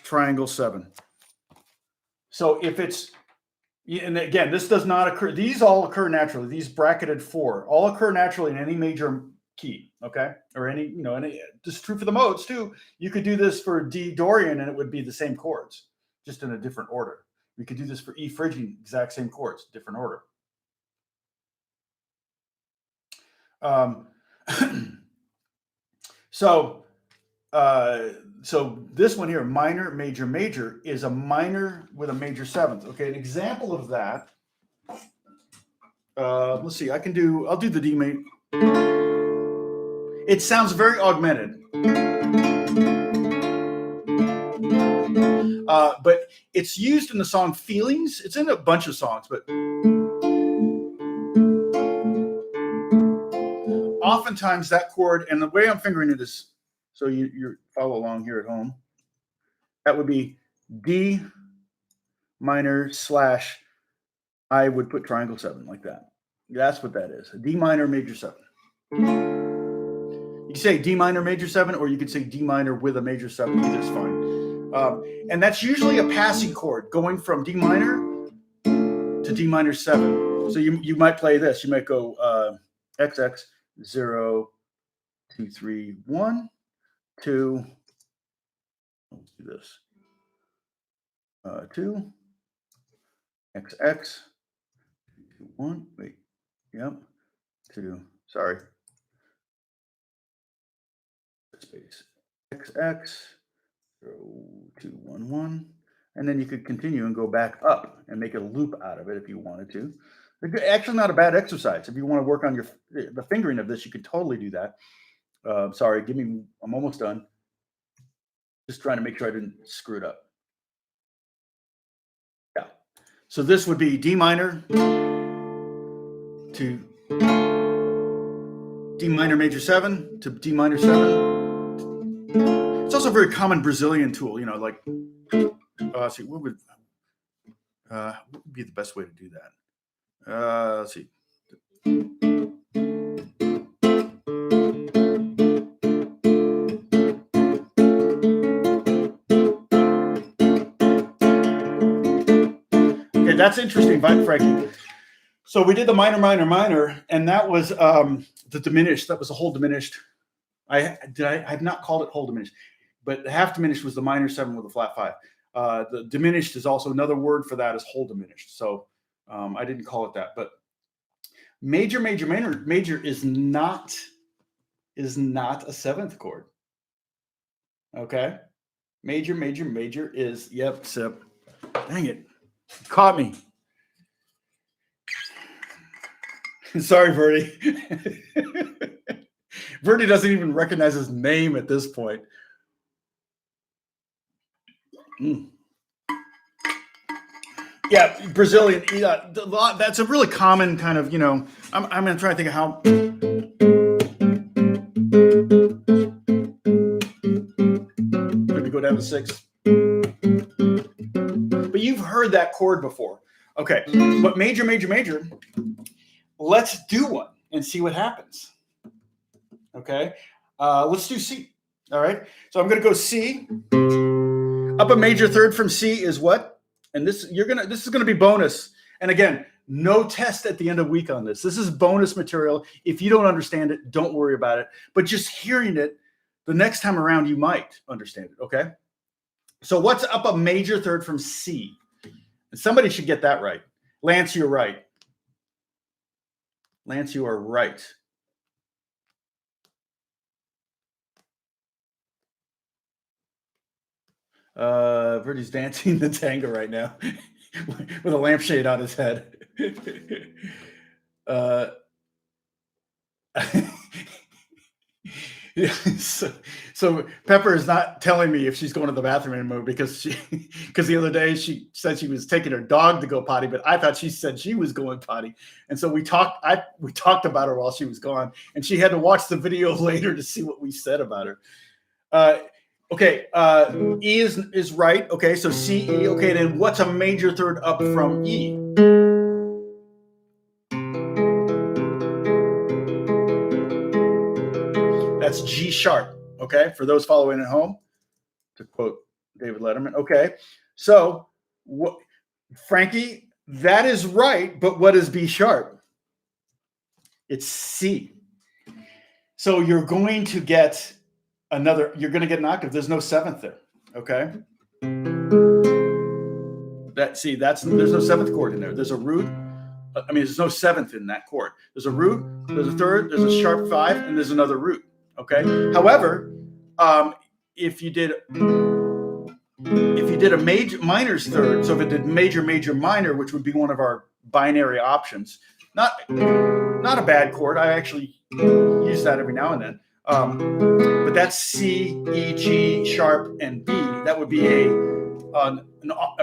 triangle 7. So if it's, and again, this does not occur. These all occur naturally. These bracketed 4 all occur naturally in any major key. Okay. Or any, this is true for the modes too. You could do this for D Dorian and it would be the same chords, just in a different order. We could do this for E Phrygian, exact same chords, different order. So this one here, minor, major, major, is a minor with a major 7th. Okay, an example of that. Let's see. I'll do the D major. It sounds very augmented, but it's used in the song "Feelings." It's in a bunch of songs, but oftentimes that chord, and the way I'm fingering it is, so you follow along here at home, that would be D minor / I would put triangle 7 like that. That's what that is. A D minor major 7. You can say D minor major 7, or you could say D minor with a major 7. Either's fine. And that's usually a passing chord going from D minor to D minor 7. So you might play this. You might go XX 0, 2, 3, 1, 2. Let's do this. 2, XX 1. Wait. Yep. 2. Sorry. Space. XX 0, 2, 1, 1. And then you could continue and go back up and make a loop out of it if you wanted to. Actually, not a bad exercise. If you want to work on the fingering of this, you could totally do that. Sorry, I'm almost done. Just trying to make sure I didn't screw it up. Yeah. So this would be D minor to D minor major 7 to D minor 7. It's also a very common Brazilian tool, you know, like, let's see, what would be the best way to do that? Let's see. Okay, that's interesting, Frankie. So we did the minor, minor, minor, and that was the diminished. That was a whole diminished. I have not called it whole diminished, but half diminished was the minor 7 with a flat 5. The diminished is also another word for that is whole diminished. So I didn't call it that, but major, major, minor, major is not a 7th chord. Okay, major, major, major is sip. Dang it, caught me. Sorry, Verdi. Verdi doesn't even recognize his name at this point. Yeah, Brazilian. Yeah, that's a really common kind of, you know, I'm going to try to think of how. Maybe go down to 6. But you've heard that chord before. Okay, but major, major, major, let's do one and see what happens. Okay, let's do C. All right, so I'm going to go C. Up a major 3rd from C is what? And this is gonna be bonus. And again, no test at the end of the week on this. This is bonus material. If you don't understand it, don't worry about it. But just hearing it, the next time around, you might understand it. Okay. So what's up a major 3rd from C? And somebody should get that right. Lance, you're right. Lance, you are right. Verdi's dancing the tango right now with a lampshade on his head. Yeah, so Pepper is not telling me if she's going to the bathroom anymore because the other day she said she was taking her dog to go potty, but I thought she said she was going potty, and so we talked about her while she was gone, and she had to watch the video later to see what we said about her. Okay, E is right. Okay, so C, E. Okay, then what's a major 3rd up from E? That's G sharp. Okay, for those following at home, to quote David Letterman. Okay, so what, Frankie, that is right, but what is B sharp? It's C. So you're going to get an octave. There's no 7th there. Okay. There's no 7th chord in there. There's a root. I mean, there's no 7th in that chord. There's a root, there's a 3rd, there's a sharp 5, and there's another root. Okay. However, if you did a major minor's 3rd, so if it did major, major, minor, which would be one of our binary options, not a bad chord. I actually use that every now and then. But that's C, E, G, sharp, and B. That would be a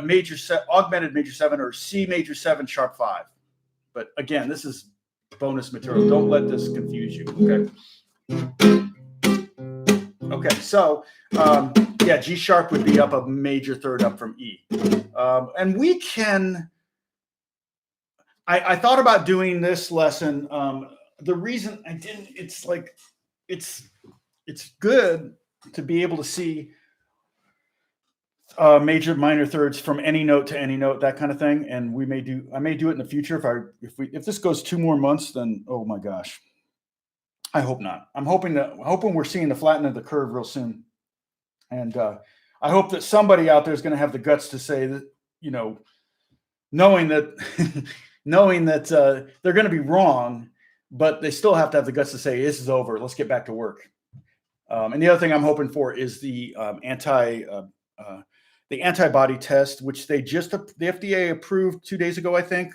major augmented major 7 or C major 7 sharp 5. But again, this is bonus material. Don't let this confuse you. Okay. Okay. So G sharp would be up a major 3rd up from E, and we can. I thought about doing this lesson. The reason I didn't, it's like, it's good to be able to see major, minor 3rds from any note to any note, that kind of thing. And I may do it in the future. If this goes 2 more months, then, oh my gosh, I hope not. I'm hoping we're seeing the flattening of the curve real soon. And I hope that somebody out there is going to have the guts to say that, you know, knowing that they're going to be wrong, but they still have to have the guts to say, this is over. Let's get back to work. And the other thing I'm hoping for is the the antibody test, which the FDA approved 2 days ago, I think.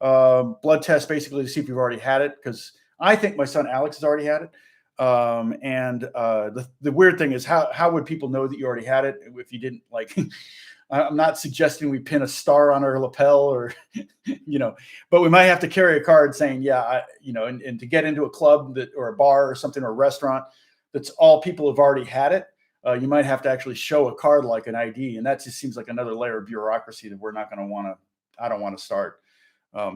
Blood test basically to see if you've already had it, because I think my son Alex has already had it. The weird thing is, how would people know that you already had it if you didn't, like? I'm not suggesting we pin a star on our lapel or, but we might have to carry a card saying, yeah, and to get into a club or a bar or something, or a restaurant that's all people have already had it. You might have to actually show a card like an ID. And that just seems like another layer of bureaucracy that we're not going to I don't want to start.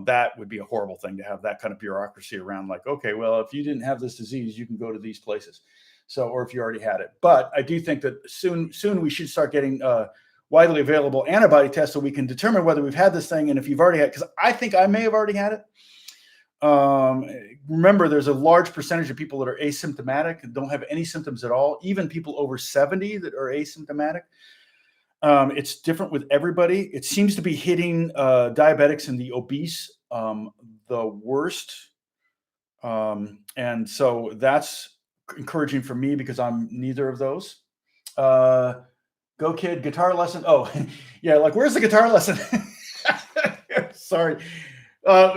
That would be a horrible thing to have, that kind of bureaucracy around, like, okay, well, if you didn't have this disease, you can go to these places. So, or if you already had it. But I do think that soon we should start getting widely available antibody tests so we can determine whether we've had this thing. And if you've already had, because I think I may have already had it. Remember, there's a large percentage of people that are asymptomatic and don't have any symptoms at all, even people over 70 that are asymptomatic. It's different with everybody. It seems to be hitting diabetics and the obese the worst. And so that's encouraging for me, because I'm neither of those. Go kid, guitar lesson. Oh, yeah, like, where's the guitar lesson? Sorry.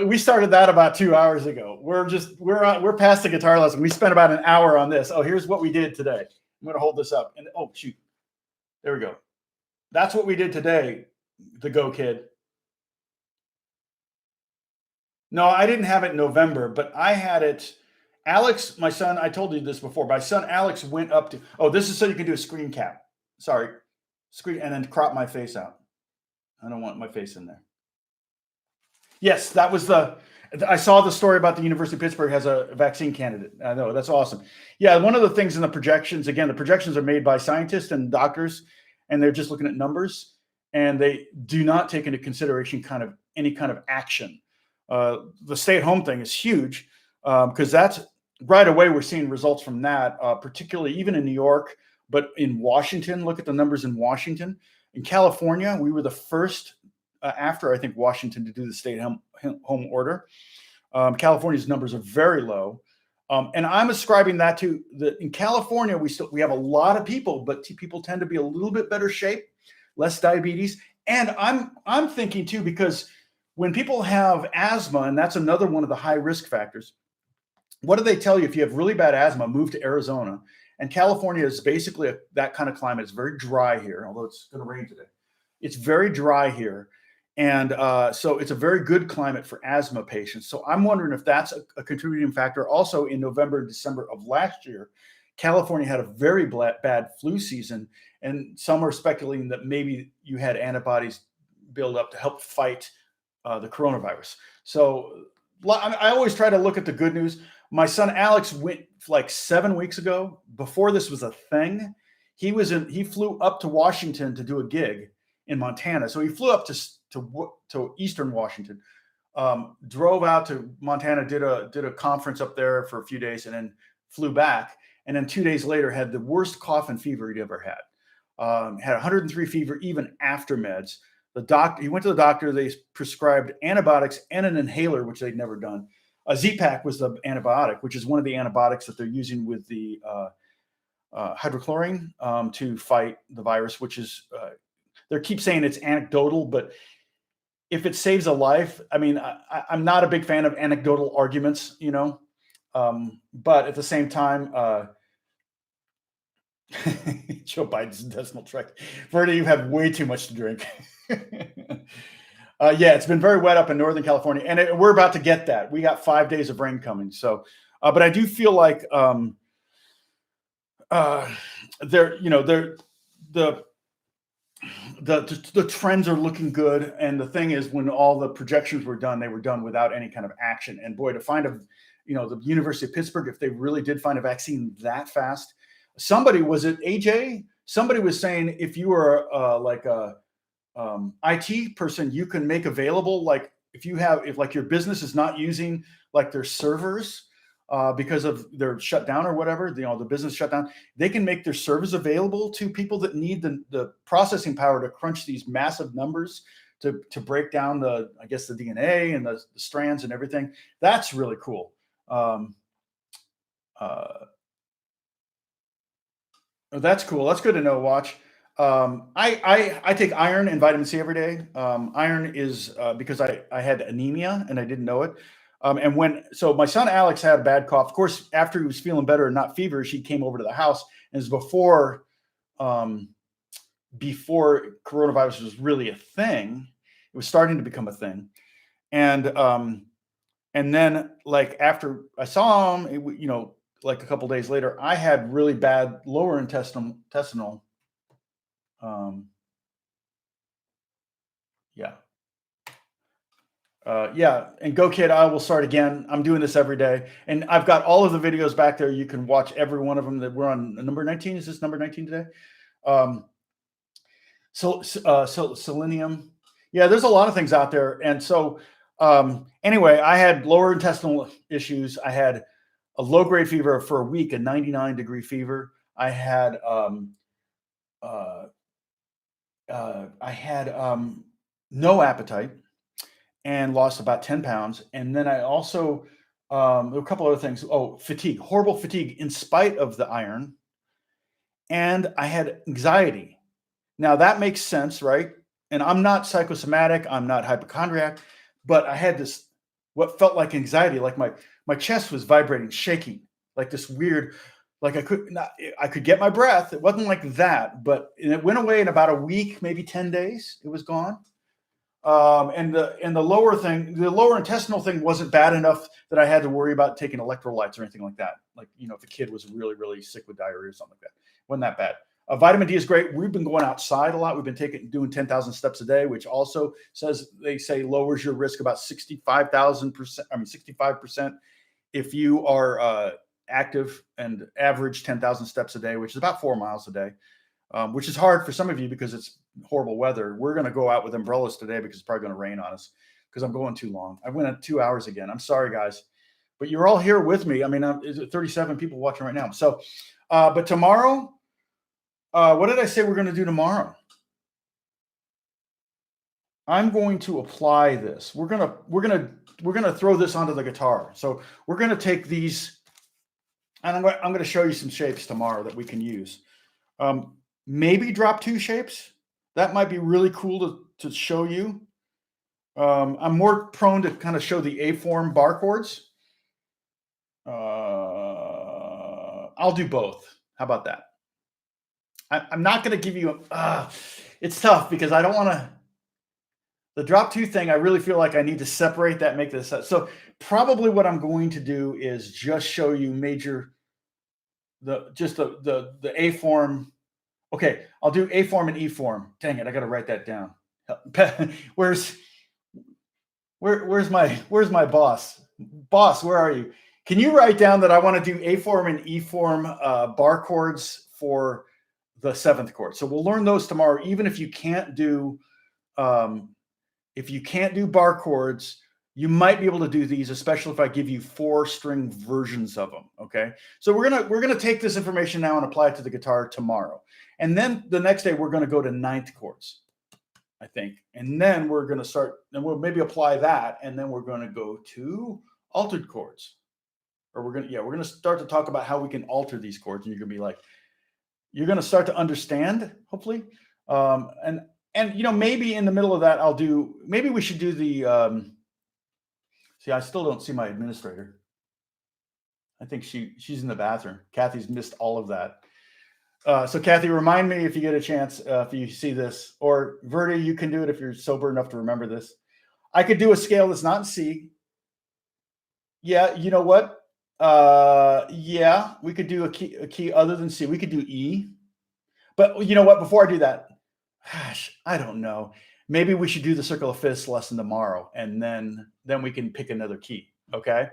We started that about 2 hours ago. We're past the guitar lesson. We spent about an hour on this. Oh, here's what we did today. I'm going to hold this up. And oh, shoot. There we go. That's what we did today, the Go Kid. No, I didn't have it in November, but I had it. Alex, my son, I told you this before. My son Alex went up to, oh, this is so you can do a screen cap. Sorry. Screen, and then crop my face out. I don't want my face in there. Yes, that was I saw the story about the University of Pittsburgh has a vaccine candidate. I know, that's awesome. Yeah, one of the things in the projections, again, the projections are made by scientists and doctors, and they're just looking at numbers, and they do not take into consideration any kind of action. The stay-at-home thing is huge, because that's right away we're seeing results from that, particularly even in New York, but in Washington. Look at the numbers in Washington. In California, we were the first, after I think Washington, to do the stay-at-home order. California's numbers are very low. And I'm ascribing that to in California, we have a lot of people, but people tend to be a little bit better shape, less diabetes. And I'm thinking too, because when people have asthma, and that's another one of the high risk factors, what do they tell you? If you have really bad asthma, move to Arizona. And California is basically that kind of climate. It's very dry here, although it's going to rain today. It's very dry here. And so it's a very good climate for asthma patients. So I'm wondering if that's a contributing factor. Also, in November and December of last year, California had a very bad flu season. And some are speculating that maybe you had antibodies build up to help fight the coronavirus. So I always try to look at the good news. My son Alex went like 7 weeks ago, before this was a thing. He flew up to Washington to do a gig in Montana. So he flew up to Eastern Washington, drove out to Montana, did a conference up there for a few days, and then flew back. And then 2 days later had the worst cough and fever he'd ever had. Had 103 fever even after meds. He went to the doctor. They prescribed antibiotics and an inhaler, which they'd never done. A Z-Pak was the antibiotic, which is one of the antibiotics that they're using with the hydrochlorine to fight the virus, which is, they keep saying it's anecdotal, but if it saves a life, I mean, I'm not a big fan of anecdotal arguments, but at the same time, Joe Biden's decimal tract. Verdi, you have way too much to drink. Yeah, it's been very wet up in Northern California, and we're about to get that. We got 5 days of rain coming. So, but I do feel like the trends are looking good. And the thing is, when all the projections were done, they were done without any kind of action. And boy, to find the University of Pittsburgh, if they really did find a vaccine that fast, was it AJ? Somebody was saying, if you were like a IT person, you can make available, like if your business is not using like their servers because of their shutdown or whatever, the business shutdown, they can make their servers available to people that need the processing power to crunch these massive numbers to break down the DNA and the strands and everything. That's really cool. That's cool. That's good to know, Watch. I take iron and vitamin C every day. Iron is because I had anemia and I didn't know it. So my son Alex had a bad cough. Of course, after he was feeling better and not feverish, he came over to the house, and it was before coronavirus was really a thing. It was starting to become a thing, and then like after I saw him, like a couple days later, I had really bad lower intestinal. Yeah. Yeah, and go kid, I will start again. I'm doing this every day, and I've got all of the videos back there. You can watch every one of them. That we're on number 19. Is this number 19 today? So selenium. Yeah, there's a lot of things out there, and so anyway, I had lower intestinal issues. I had a low grade fever for a week, a 99-degree fever. I had no appetite and lost about 10 pounds. And then I also, there were a couple other things. Oh, fatigue, horrible fatigue in spite of the iron. And I had anxiety. Now that makes sense, right? And I'm not psychosomatic, I'm not hypochondriac, but I had this, what felt like anxiety, like my chest was vibrating, shaking, like this weird, like I could get my breath. It wasn't like that, but it went away in about a week, maybe 10 days, it was gone. And the lower intestinal thing wasn't bad enough that I had to worry about taking electrolytes or anything like that. Like, if a kid was really, really sick with diarrhea or something like that. Wasn't that bad. Vitamin D is great. We've been going outside a lot. We've been doing 10,000 steps a day, which also they say lowers your risk about 65%. I mean, 65% if you are active and average 10,000 steps a day, which is about 4 miles a day. Which is hard for some of you because it's horrible weather. We're going to go out with umbrellas today because it's probably going to rain on us because I'm going too long. I went at 2 hours again. I'm sorry, guys, but you're all here with me. I mean, is it 37 people watching right now? So, but tomorrow, what did I say we're going to do tomorrow? I'm going to apply this. We're gonna throw this onto the guitar. So we're going to take these, and I'm going to show you some shapes tomorrow that we can use. Maybe drop 2 shapes. That might be really cool to show you. I'm more prone to kind of show the A form bar chords. I'll do both. How about that? I'm not going to give you it's tough because I don't want to. The drop 2 thing, I really feel like I need to separate that, make this up. So probably what I'm going to do is just show you the A form. Okay, I'll do A form and E form. Dang it, I got to write that down. Where's my boss? Boss, where are you? Can you write down that I want to do A form and E form bar chords for the 7th chord? So we'll learn those tomorrow. Even if you can't do bar chords, you might be able to do these, especially if I give you 4-string versions of them. Okay, so we're gonna take this information now and apply it to the guitar tomorrow, and then the next day we're gonna go to 9th chords, I think, and then we're gonna start, and we'll maybe apply that, and then we're gonna go to altered chords, or we're gonna start to talk about how we can alter these chords, and you're gonna start to understand, hopefully, and maybe in the middle of that maybe we should do the. See, I still don't see my administrator. I think she's in the bathroom. Kathy's missed all of that. So Kathy, remind me if you get a chance, if you see this, or Verdi, you can do it if you're sober enough to remember this. I could do a scale that's not in C. Yeah, you know what? Yeah, we could do a key other than C. We could do E. But you know what? Before I do that, gosh, I don't know. Maybe we should do the Circle of Fifths lesson tomorrow, and then we can pick another key. Okay.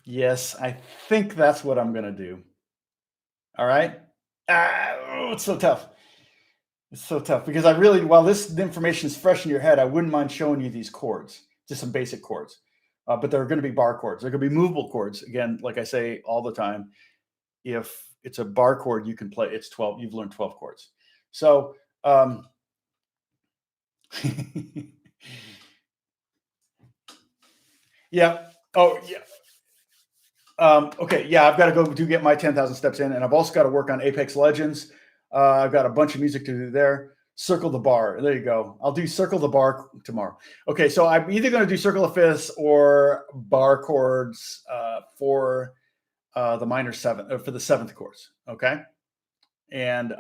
Yes, I think that's what I'm going to do. All right. It's so tough. It's so tough because while this information is fresh in your head, I wouldn't mind showing you these chords, just some basic chords. But they're going to be bar chords. They're going to be movable chords. Again, like I say all the time, if it's a bar chord, you can play. It's 12. You've learned 12 chords. So, yeah. Oh, yeah. Okay, yeah, I've got to go to get my 10,000 steps in, and I've also got to work on Apex Legends. I've got a bunch of music to do there. Circle the bar. There you go. I'll do Circle the Bar tomorrow. Okay, so I'm either going to do Circle of Fifths or bar chords for the minor seventh, or for the seventh chords. Okay, and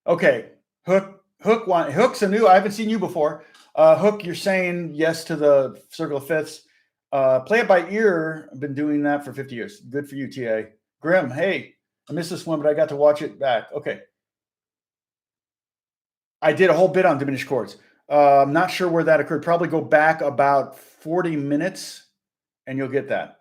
okay, Hook's a new. I haven't seen you before. Hook, you're saying yes to the Circle of Fifths. Play it by ear. I've been doing that for 50 years. Good for you, TA. Grim, hey, I missed this one, but I got to watch it back. Okay. I did a whole bit on diminished chords. I'm not sure where that occurred. Probably go back about 40 minutes and you'll get that.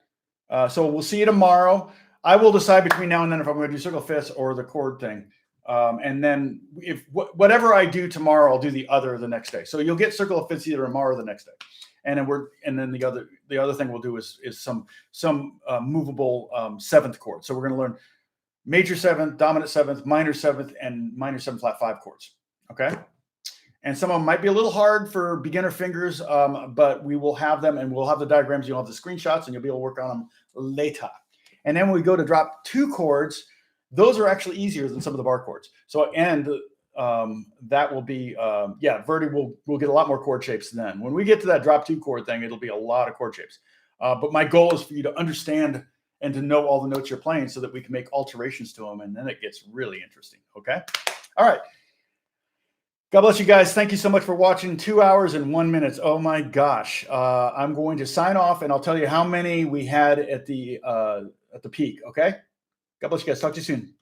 So we'll see you tomorrow. I will decide between now and then if I'm going to do Circle of Fifths or the chord thing. And then if whatever I do tomorrow, I'll do the other the next day. So you'll get Circle of Fifths either tomorrow or the next day. And then the other thing we'll do is some movable seventh chord. So we're going to learn major seventh, dominant seventh, minor seventh, and minor seven flat five chords. Okay. And some of them might be a little hard for beginner fingers, but we will have them, and we'll have the diagrams. You'll have the screenshots, and you'll be able to work on them later. And then when we go to drop two chords, those are actually easier than some of the bar chords. So, and that will be, Verdi will get a lot more chord shapes then. When we get to that drop two chord thing, it'll be a lot of chord shapes. But my goal is for you to understand and to know all the notes you're playing so that we can make alterations to them, and then it gets really interesting. Okay. All right. God bless you guys. Thank you so much for watching. 2 hours and 1 minute. Oh my gosh. I'm going to sign off, and I'll tell you how many we had at the peak. Okay. God bless you guys. Talk to you soon.